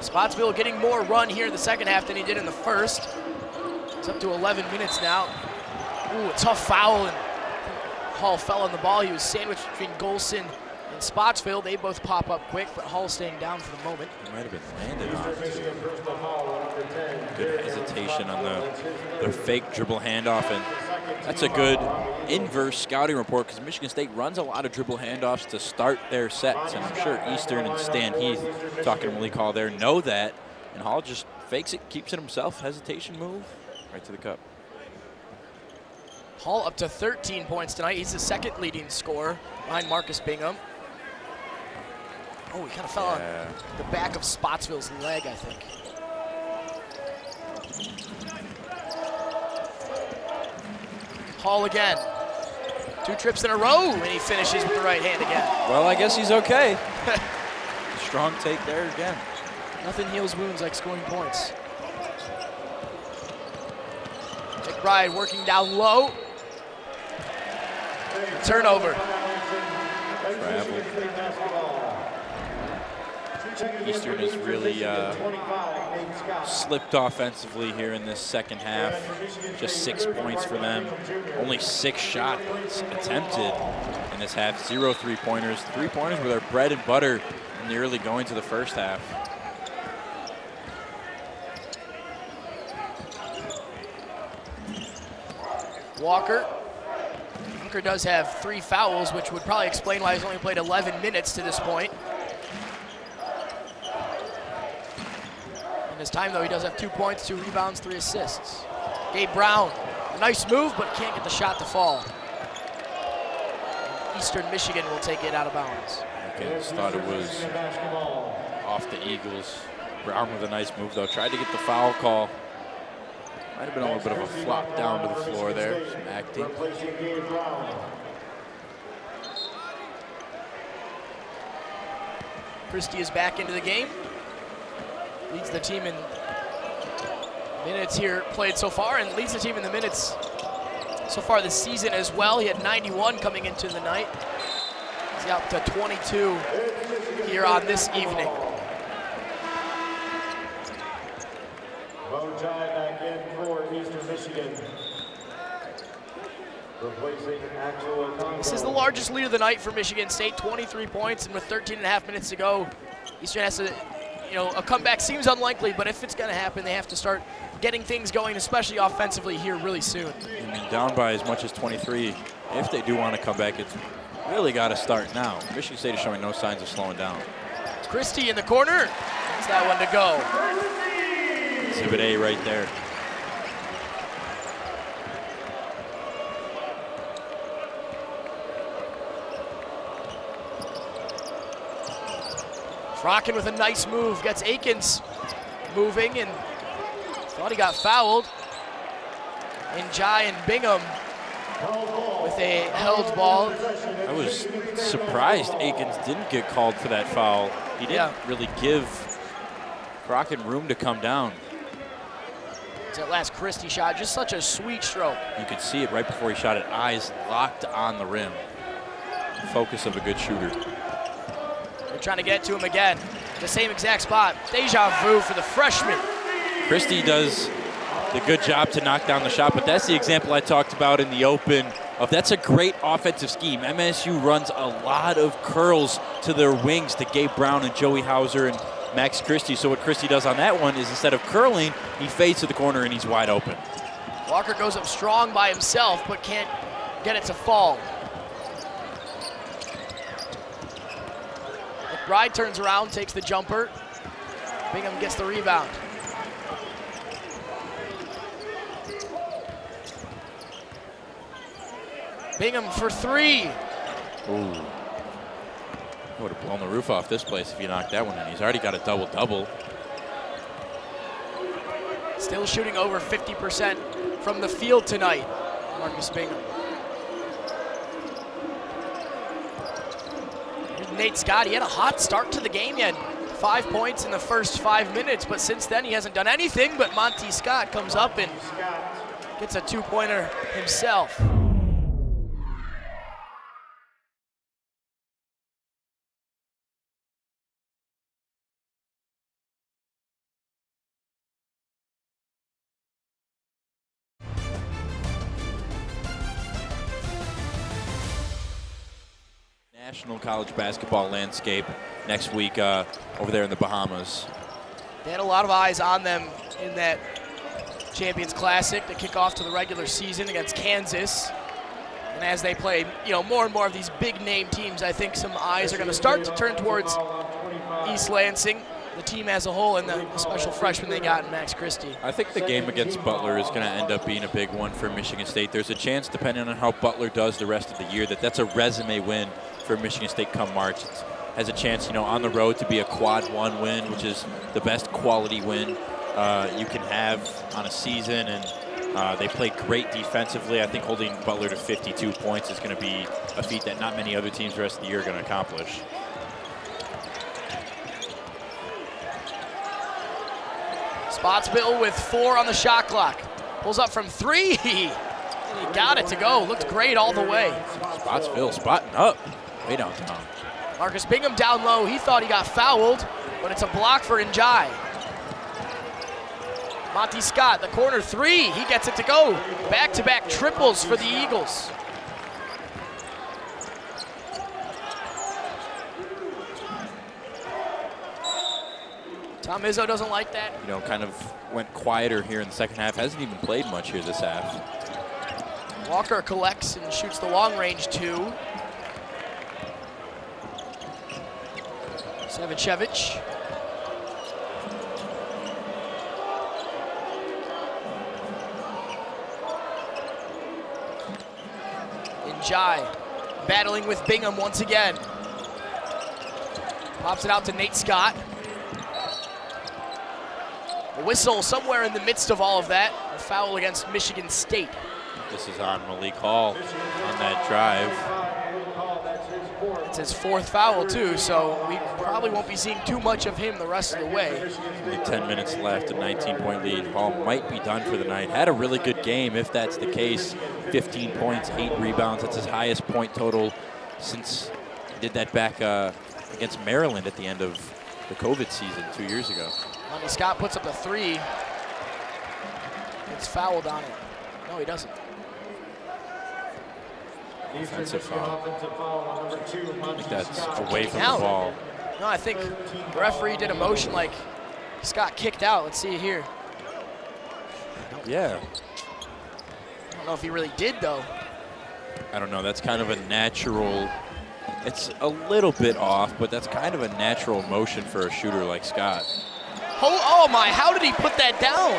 Spotsville getting more run here in the second half than he did in the first. It's up to 11 minutes now. Ooh, a tough foul, and Hall fell on the ball. He was sandwiched between Golson and Spotsville. They both pop up quick, but Hall staying down for the moment. He might have been landed on. Good hesitation on the fake dribble handoff, and that's a good inverse scouting report because Michigan State runs a lot of dribble handoffs to start their sets, and I'm sure Eastern and Stan Heath, talking to Malik Hall there, know that, and Hall just fakes it, keeps it himself, hesitation move, right to the cup. Hall up to 13 points tonight. He's the second leading scorer behind Marcus Bingham. Oh, he kind of fell on the back of Spotsville's leg, I think. Hall again. 2 trips in a row, and he finishes with the right hand again. Well, I guess he's okay. Strong take there again. Nothing heals wounds like scoring points. McBride working down low. Turnover. Travel. Eastern has really slipped offensively here in this second half. Just 6 points for them. Only 6 shots attempted in this half. 0 3-pointers. 3-pointers were their bread and butter in the early going to the first half. Walker does have 3 fouls, which would probably explain why he's only played 11 minutes to this point. In his time, though, he does have 2 points, 2 rebounds, 3 assists. Gabe Brown, a nice move, but can't get the shot to fall. Eastern Michigan will take it out of bounds. Okay, just thought it was off the Eagles. Brown with a nice move, though. Tried to get the foul call. Might have been a little bit of a flop down to the floor there. Some acting. Christie is back into the game. Leads the team in minutes here played so far, and leads the team in the minutes so far this season as well. He had 91 coming into the night. He's up to 22 here on this evening. Bo Jai back in for Eastern Michigan. Replacing actual Encore. This is the largest lead of the night for Michigan State, 23 points, and with 13 and a half minutes to go, Eastern has to, a comeback seems unlikely, but if it's going to happen, they have to start getting things going, especially offensively here really soon. I mean, down by as much as 23. If they do want to come back, it's really got to start now. Michigan State is showing no signs of slowing down. Christie in the corner. That's that one to go. Exhibit A right there. Frockin with a nice move, gets Akins moving, and thought he got fouled. And Jai and Bingham with a held ball. I was surprised Akins didn't get called for that foul. He didn't really give Frockin room to come down. It's that last Christie shot, just such a sweet stroke. You could see it right before he shot it, eyes locked on the rim. Focus of a good shooter. They're trying to get to him again. The same exact spot. Deja vu for the freshman. Christie does the good job to knock down the shot, but that's the example I talked about in the open of that's a great offensive scheme. MSU runs a lot of curls to their wings to Gabe Brown and Joey Hauser and Max Christie. So what Christie does on that one is instead of curling, he fades to the corner and he's wide open. Walker goes up strong by himself, but can't get it to fall. McBride turns around, takes the jumper. Bingham gets the rebound. Bingham for 3. Ooh. Would have blown the roof off this place if he knocked that one in. He's already got a double-double. Still shooting over 50% from the field tonight, Marcus Bingham. Nate Scott. He had a hot start to the game. He had 5 points in the first 5 minutes, but since then he hasn't done anything. But Monty Scott comes up and gets a 2-pointer himself. National college basketball landscape next week over there in the Bahamas. They had a lot of eyes on them in that Champions Classic to kick off to the regular season against Kansas. And as they play, more and more of these big name teams, I think some eyes are going to start to turn towards East Lansing, the team as a whole, and the special freshman they got in Max Christie. I think the game against Butler is going to end up being a big one for Michigan State. There's a chance, depending on how Butler does the rest of the year, that's a resume win for Michigan State come March. It has a chance, on the road to be a quad 1 win, which is the best quality win you can have on a season. And they play great defensively. I think holding Butler to 52 points is going to be a feat that not many other teams the rest of the year are going to accomplish. Spotsville with 4 on the shot clock. Pulls up from 3. He got it to go. Looked great all the way. Spotsville spotting up way downtown. Marcus Bingham down low. He thought he got fouled, but it's a block for Njai. Monty Scott, the corner 3. He gets it to go. Back-to-back triples for the Eagles. Tom Izzo doesn't like that. Kind of went quieter here in the second half. Hasn't even played much here this half. Walker collects and shoots the long range 2. Savicevic. Njai battling with Bingham once again. Pops it out to Nate Scott. A whistle somewhere in the midst of all of that. A foul against Michigan State. This is on Malik Hall on that drive. It's his 4th foul too, so we probably won't be seeing too much of him the rest of the way. Only 10 minutes left, a 19-point lead. Hall might be done for the night. Had a really good game if that's the case. 15 points, 8 rebounds. That's his highest point total since he did that back against Maryland at the end of the COVID season 2 years ago. Monty Scott puts up the 3. Gets fouled on it. No, he doesn't. Offensive foul. I think that's away from the ball. No, I think the referee did a motion like Scott kicked out. Let's see it here. Yeah. I don't know if he really did, though. I don't know. That's kind of a natural. It's a little bit off, but that's kind of a natural motion for a shooter like Scott. Oh my, how did he put that down?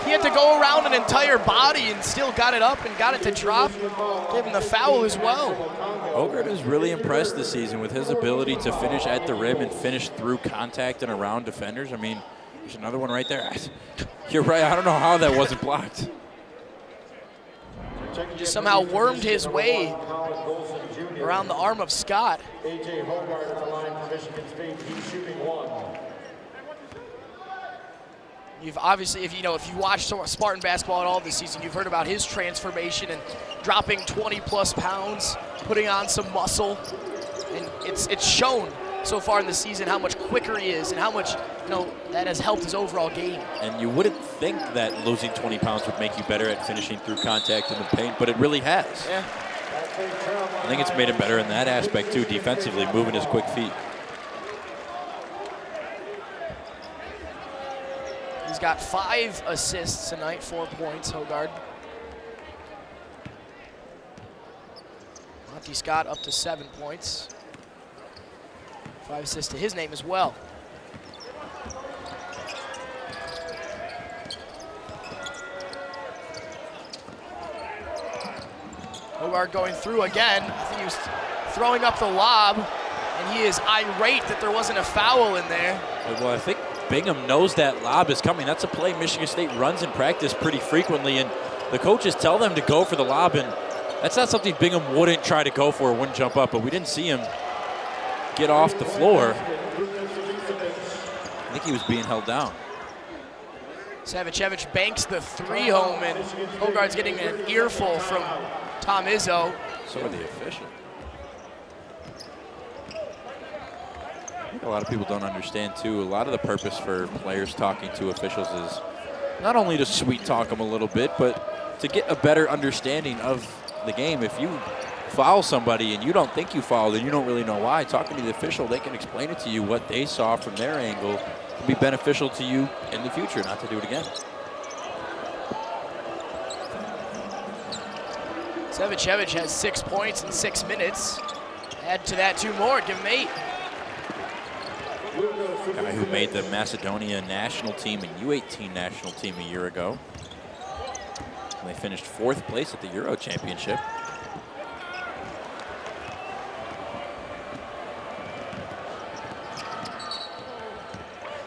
He had to go around an entire body and still got it up and got it to drop. Gave him the foul as well. Hogarth is really impressed this season with his ability to finish at the rim and finish through contact and around defenders. I mean, there's another one right there. You're right, I don't know how that wasn't blocked. Just somehow wormed his way around the arm of Scott. A.J. Hogarth on the line for Michigan State. He's shooting 1. You've obviously, if you watched Spartan basketball at all this season, you've heard about his transformation and dropping 20+ pounds, putting on some muscle, and it's shown so far in the season how much quicker he is and how much that has helped his overall game. And you wouldn't think that losing 20 pounds would make you better at finishing through contact in the paint, but it really has. Yeah. I think it's made him better in that aspect too, defensively, moving his quick feet. He's got 5 assists tonight, 4 points, Hogarth. Monty Scott up to 7 points. 5 assists to his name as well. Hogarth going through again. I think he was throwing up the lob, and he is irate that there wasn't a foul in there. Well, I think Bingham knows that lob is coming. That's a play Michigan State runs in practice pretty frequently, and the coaches tell them to go for the lob, and that's not something Bingham wouldn't try to go for or wouldn't jump up, but we didn't see him get off the floor. I think he was being held down. Savicevic banks the three home, and Hogarth's getting an earful from Tom Izzo. So are the officials. I think a lot of people don't understand, too. A lot of the purpose for players talking to officials is not only to sweet talk them a little bit, but to get a better understanding of the game. If you foul somebody and you don't think you fouled and you don't really know why, talking to the official, they can explain it to you what they saw from their angle can be beneficial to you in the future, not to do it again. Savicevic has 6 points in 6 minutes. Add to that 2 more, give him 8. Guy who made the Macedonia national team and U18 national team a year ago. And they finished 4th place at the Euro Championship.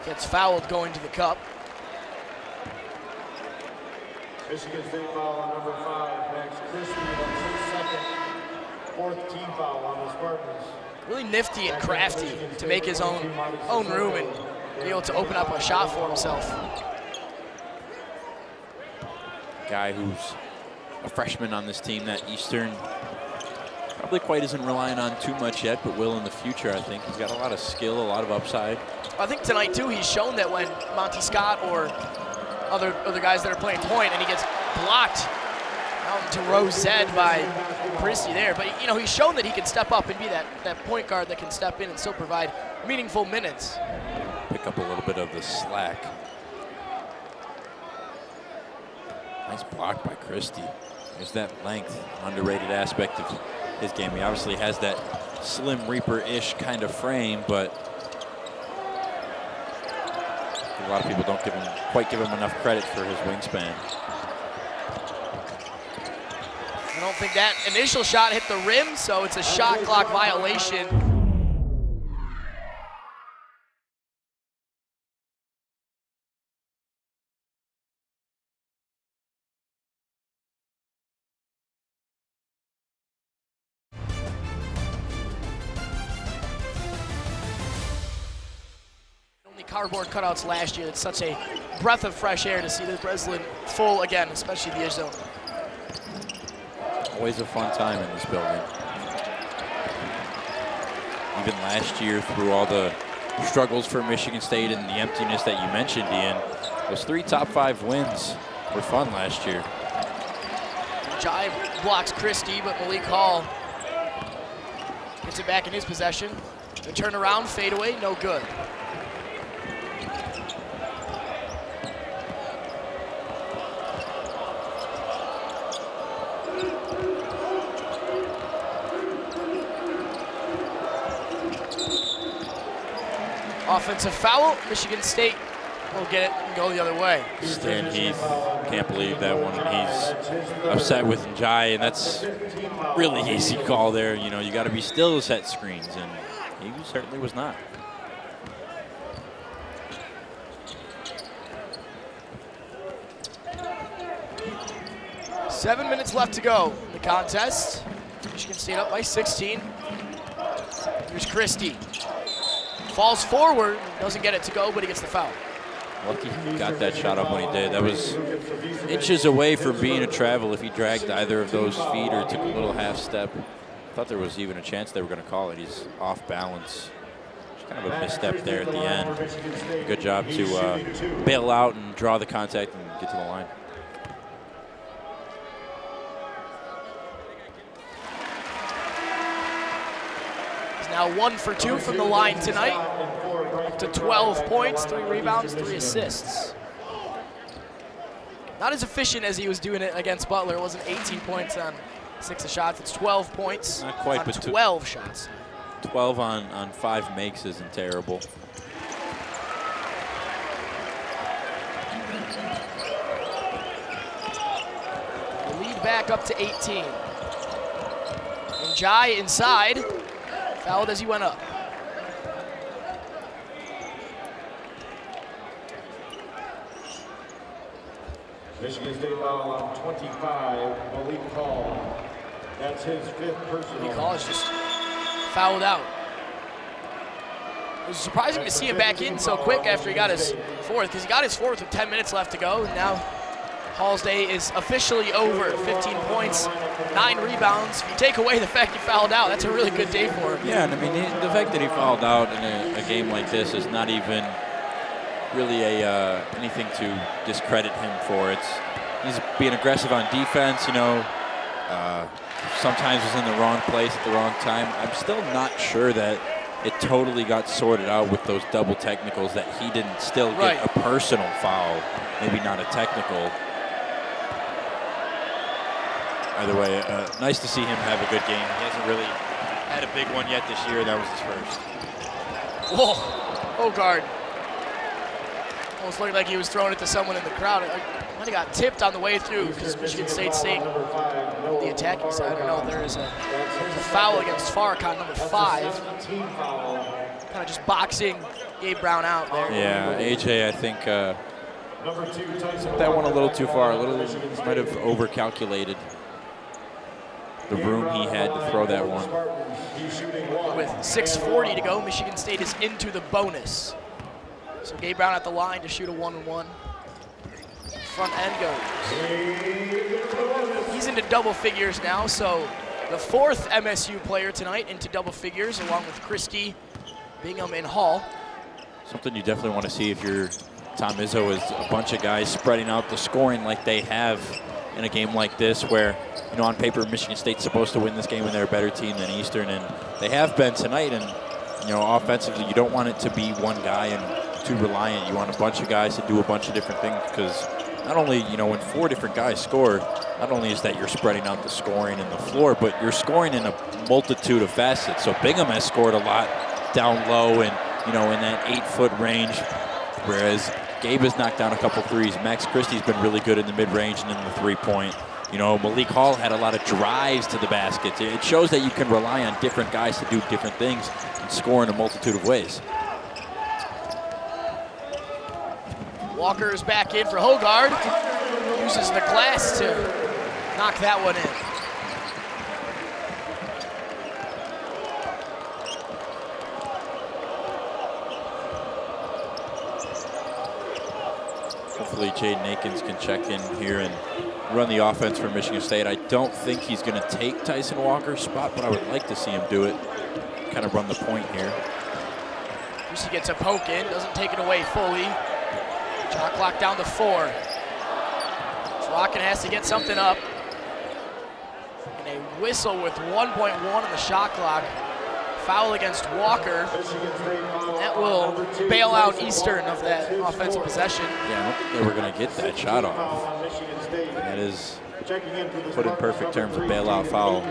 Gets fouled going to the cup. Michigan State foul on number 5, Max Christie. That's his second, 4th team foul on the Spartans. Really nifty and crafty to make his own room and be able to open up a shot for himself. Guy who's a freshman on this team that Eastern probably quite isn't relying on too much yet, but will in the future, I think. He's got a lot of skill, a lot of upside. I think tonight, too, he's shown that when Monty Scott or other guys that are playing point and he gets blocked out into row Z by Christie there. But, you know, he's shown that he can step up and be that point guard that can step in and still provide meaningful minutes. Pick up a little bit of the slack. Nice block by Christie. There's that length, underrated aspect of his game. He obviously has that Slim Reaper-ish kind of frame, but a lot of people don't quite give him enough credit for his wingspan. I don't think that initial shot hit the rim, so it's a shot clock violation. Only cardboard cutouts last year. It's such a breath of fresh air to see this Breslin full again, especially the edge zone. Always a fun time in this building. Even last year, through all the struggles for Michigan State and the emptiness that you mentioned, Ian, those 3 top 5 wins were fun last year. Jive blocks Christie, but Malik Hall gets it back in his possession. The turnaround, fadeaway, no good. Offensive foul. Michigan State will get it and go the other way. Stan Heath can't believe that one. He's upset with Njai, and that's really easy call there. You know, you got to be still to set screens, and he certainly was not. Seven minutes left to go in the contest. Michigan State up by 16. Here's Christie. Falls forward, doesn't get it to go, but he gets the foul. Lucky he got that shot up when he did. That was inches away from being a travel if he dragged either of those feet or took a little half step. Thought there was even a chance they were going to call it. He's off balance. Just kind of a misstep there at the end. Good job to bail out and draw the contact and get to the line. Now 1 for 2 from the line tonight. Up to 12 points, 3 rebounds, 3 assists. Not as efficient as he was doing it against Butler. It wasn't 18 points on 6 shots. It's 12 points. Not quite, on but 12 shots. 12 on 5 makes isn't terrible. The lead back up to 18. Njai inside. Fouled as he went up. Michigan State foul on 25, Malik Hall. That's his 5th personal. Malik Hall is just fouled out. It was surprising to see him back in so quick after he got his fourth, because he got his fourth with 10 minutes left to go, and now Hall's day is officially over. 15 points, 9 rebounds. If you take away the fact he fouled out, that's a really good day for him. Yeah, and I mean, the fact that he fouled out in a game like this is not even really anything to discredit him for. He's being aggressive on defense, you know. Sometimes was in the wrong place at the wrong time. I'm still not sure that it totally got sorted out with those double technicals, that he didn't still get a personal foul, maybe not a technical. Either way, nice to see him have a good game. He hasn't really had a big one yet this year. That was his first. Whoa, Hogard. Almost looked like he was throwing it to someone in the crowd. Might have got tipped on the way through, because Michigan State's staying on the attacking side. I don't know if there is a foul against Farrakhan, number 5. Kind of just boxing Gabe Brown out there. Yeah, AJ, I think that one a little too far. Might have overcalculated the room he had to throw that one. With 6:40 to go, Michigan State is into the bonus. So Gabe Brown at the line to shoot a 1-on-1. Front end goes. He's into double figures now, so the 4th MSU player tonight into double figures, along with Christie, Bingham, and Hall. Something you definitely want to see if you're Tom Izzo, is a bunch of guys spreading out the scoring like they have in a game like this, where, you know, on paper Michigan State's supposed to win this game and they're a better team than Eastern, and they have been tonight. And, you know, offensively, you don't want it to be one guy and too reliant. You want a bunch of guys to do a bunch of different things, because not only, you know, when 4 different guys score, not only is that you're spreading out the scoring and the floor, but you're scoring in a multitude of facets. So Bingham has scored a lot down low and, you know, in that 8-foot range, whereas Gabe has knocked down a couple threes. Max Christie's been really good in the mid-range and in the three-point. You know, Malik Hall had a lot of drives to the basket. It shows that you can rely on different guys to do different things and score in a multitude of ways. Walker is back in for Hogard. Uses the glass to knock that one in. Hopefully Jaden Akins can check in here and run the offense for Michigan State. I don't think he's going to take Tyson Walker's spot, but I would like to see him do it. Kind of run the point here. He gets a poke in, doesn't take it away fully. Shot clock down to 4. Rockin has to get something up. And a whistle with 1.1 on the shot clock. Foul against Walker. And that will bail out Eastern of that offensive possession. Yeah, I don't think they were going to get that shot off. And that is put in perfect terms, a bailout foul.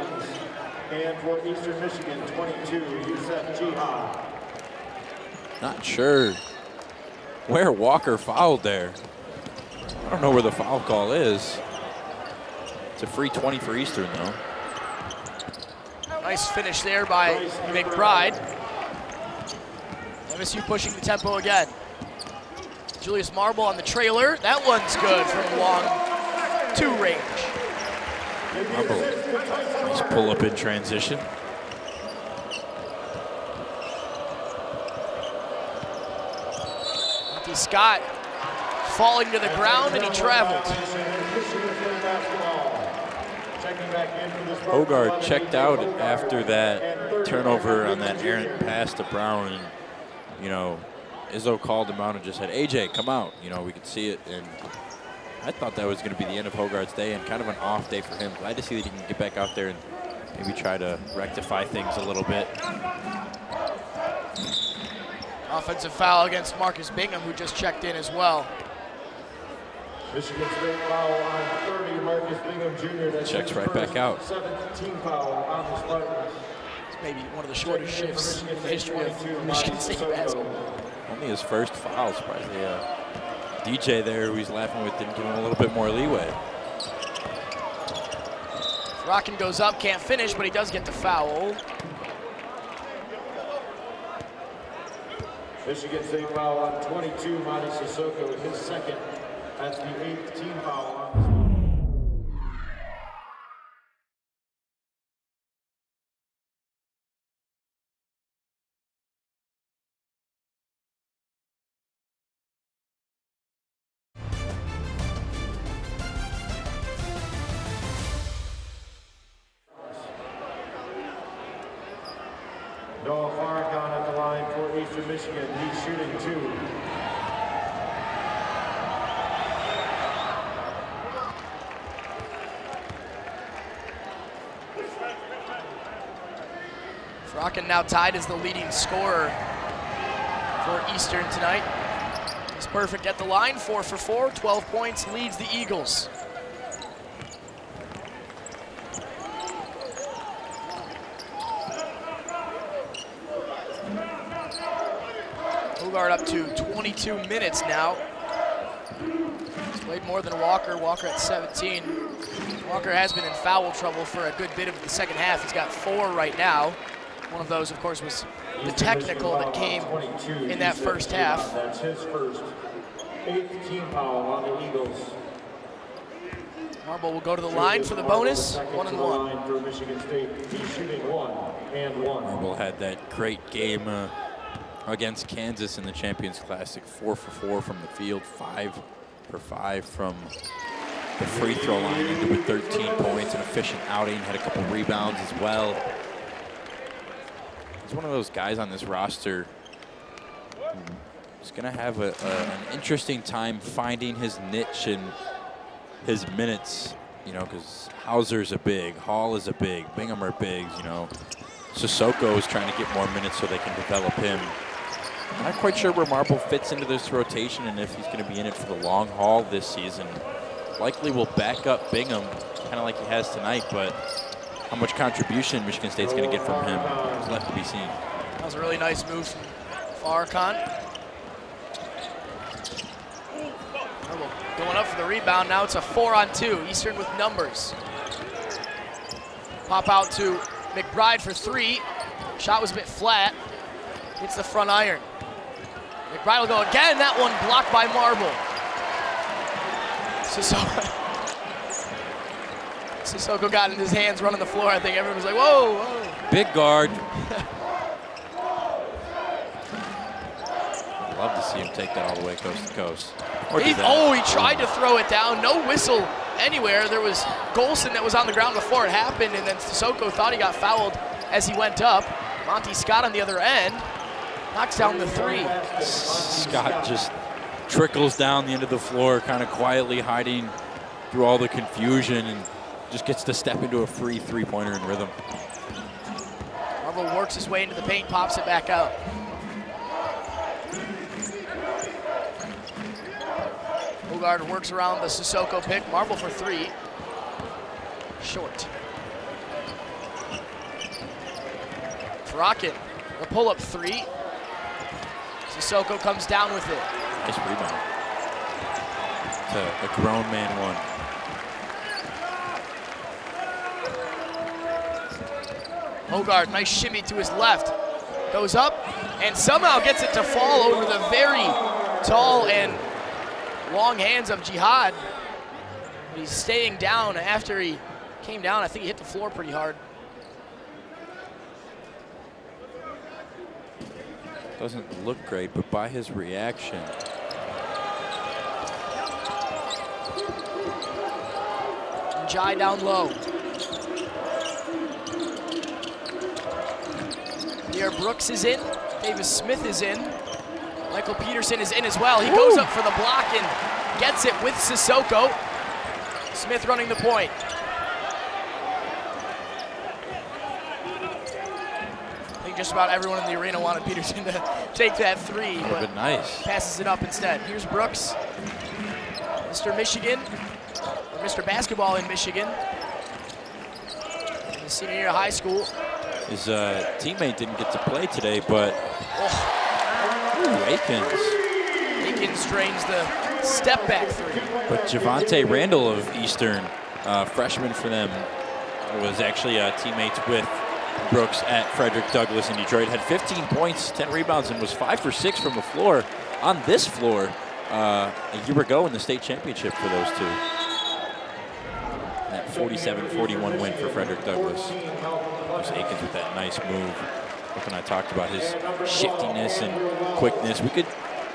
And for Eastern Michigan, 22, Yusef Jihad. Not sure where Walker fouled there. I don't know where the foul call is. It's a free 20 for Eastern, though. Nice finish there by McBride. MSU pushing the tempo again. Julius Marble on the trailer. That one's good from long 2 range. Marble, nice pull up in transition. Scott falling to the ground, and he traveled. Hogard checked out after that turnover on that errant pass to Brown, and, you know, Izzo called him out and just said, AJ, come out. You know, we could see it, and I thought that was going to be the end of Hogard's day and kind of an off day for him. Glad to see that he can get back out there and maybe try to rectify things a little bit. Offensive foul against Marcus Bingham, who just checked in as well. Michigan State foul on 30, Marcus Bingham Jr. Checks right back out. 17 foul on the Spartans. It's maybe one of the shortest shifts in the history of Michigan State basketball. Only his first foul. Surprisingly, DJ there, who he's laughing with, didn't give him a little bit more leeway. Rockin goes up, can't finish, but he does get the foul. Michigan State foul on 22, Monty Sissoko, his second. That's the 8th team foul on Noah Farrakhan at the line for Eastern Michigan. He's shooting 2. Farrakhan now tied as the leading scorer for Eastern tonight. He's perfect at the line, 4 for 4, 12 points, leads the Eagles. Hogard up to 22 minutes now. He's played more than Walker. Walker at 17. Walker has been in foul trouble for a good bit of the second half. He's got 4 right now. One of those, of course, was the technical that came in that first half. That's his first 8th team foul on the Eagles. Marble will go to the line for the bonus. 1 and 1. For Michigan State. He's shooting 1 and 1. Marble had that great game against Kansas in the Champions Classic. 4 for 4 from the field, 5 for 5 from the free throw line. Ended with 13 points, an efficient outing, had a couple rebounds as well. He's one of those guys on this roster who's going to have an interesting time finding his niche and his minutes, you know, because Hauser's a big, Hall is a big, Bingham are bigs, you know. Sissoko is trying to get more minutes so they can develop him. I'm not quite sure where Marble fits into this rotation and if he's going to be in it for the long haul this season. Likely will back up Bingham, kind of like he has tonight, but how much contribution Michigan State's going to get from him is left to be seen. That was a really nice move from Farrakhan. Going up for the rebound. Now it's a 4-on-2. Eastern with numbers. Pop out to McBride for 3. Shot was a bit flat. Hits the front iron. McBride will go again. That one blocked by Marble. Sissoko got in his hands running the floor. I think everyone was like, whoa, whoa. Big guard. I'd love to see him take that all the way coast to coast. He tried to throw it down. No whistle anywhere. There was Golson that was on the ground before it happened, and then Sissoko thought he got fouled as he went up. Monty Scott on the other end knocks down the 3. Scott just trickles down the end of the floor, kind of quietly hiding through all the confusion, and just gets to step into a free 3-pointer in rhythm. Marble works his way into the paint, pops it back out. Hogard works around the Sissoko pick. Marble for 3. Short. Farrakhan, the pull-up 3. Sissoko comes down with it. Nice rebound. It's a grown man one. Hogard, nice shimmy to his left. Goes up and somehow gets it to fall over the very tall and long hands of Jihad. But he's staying down after he came down. I think he hit the floor pretty hard. Doesn't look great, but by his reaction. Jai down low. Pierre Brooks is in. Davis Smith is in. Michael Peterson is in as well. He goes up for the block and gets it with Sissoko. Smith running the point. I think just about everyone in the arena wanted Peterson to take that 3, but nice. Passes it up instead. Here's Brooks, Mr. Michigan, or Mr. Basketball in Michigan, in his senior year of high school. His teammate didn't get to play today, but Akins drains the step back 3. But Javante Randall of Eastern, freshman for them, was actually teammates with Brooks at Frederick Douglass in Detroit. Had 15 points, 10 rebounds, and was 5 for 6 from the floor on this floor a year ago in the state championship for those two. That 47-41 win for Frederick Douglass. There's Akins with that nice move. Look, when I talked about his shiftiness and quickness, we could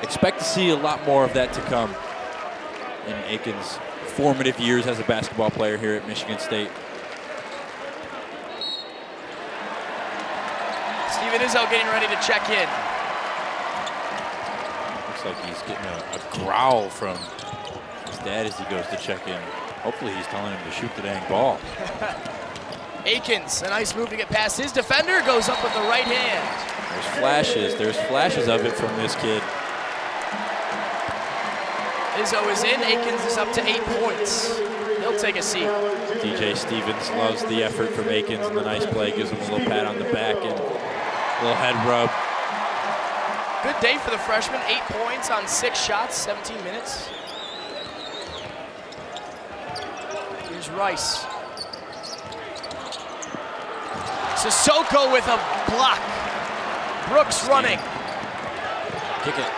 expect to see a lot more of that to come in Akins' formative years as a basketball player here at Michigan State. Steven Izzo getting ready to check in. Looks like he's getting a growl from his dad as he goes to check in. Hopefully he's telling him to shoot the dang ball. Akins, a nice move to get past his defender, goes up with the right hand. There's flashes of it from this kid. Izzo is in, Akins is up to 8 points. He'll take a seat. DJ Stevens loves the effort from Akins, and the nice play gives him a little pat on the back and a little head rub. Good day for the freshman, 8 points on 6 shots, 17 minutes. Here's Rice. Sissoko with a block. Brooks running. Kick it.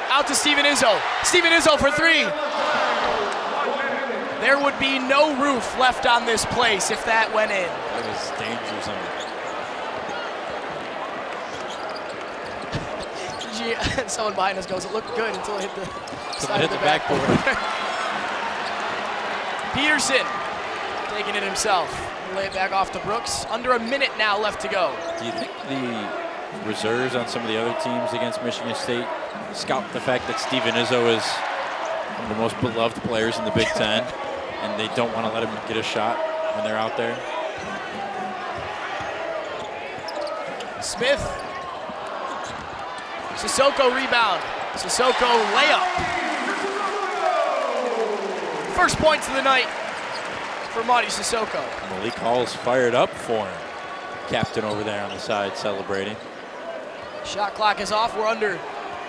Out to Steven Izzo. Steven Izzo for 3. There would be no roof left on this place if that went in. That was dangerous. Someone behind us goes, it looked good until it hit the side of the backboard. Peterson taking it himself. Lay it back off to Brooks. Under a minute now left to go. Do you think the reserves on some of the other teams against Michigan State scout the fact that Steven Izzo is one of the most beloved players in the Big Ten, and they don't want to let him get a shot when they're out there? Smith. Sissoko rebound. Sissoko layup. First points of the night for Marty Sissoko. Malik Hall's fired up for him. Captain over there on the side celebrating. Shot clock is off. We're under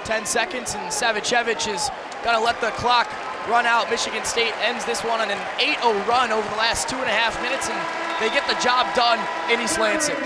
10 seconds, and Savicevic is going to let the clock run out. Michigan State ends this one on an 8-0 run over the last 2.5 minutes, and they get the job done in East Lansing.